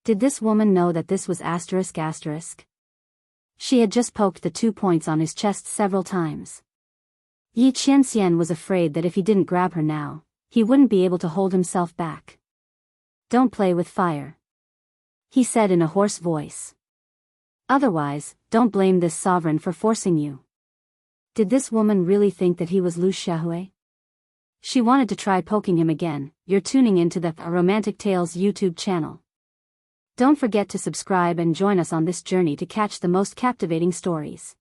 Did this woman know that this was ***? She had just poked the 2 points on his chest several times. Yi Qianxian was afraid that if he didn't grab her now, he wouldn't be able to hold himself back. Don't play with fire, he said in a hoarse voice. Otherwise, don't blame this sovereign for forcing you. Did this woman really think that he was Lu Xiaohui? She wanted to try poking him again. You're tuning into the Romantic Tales YouTube channel. Don't forget to subscribe and join us on this journey to catch the most captivating stories.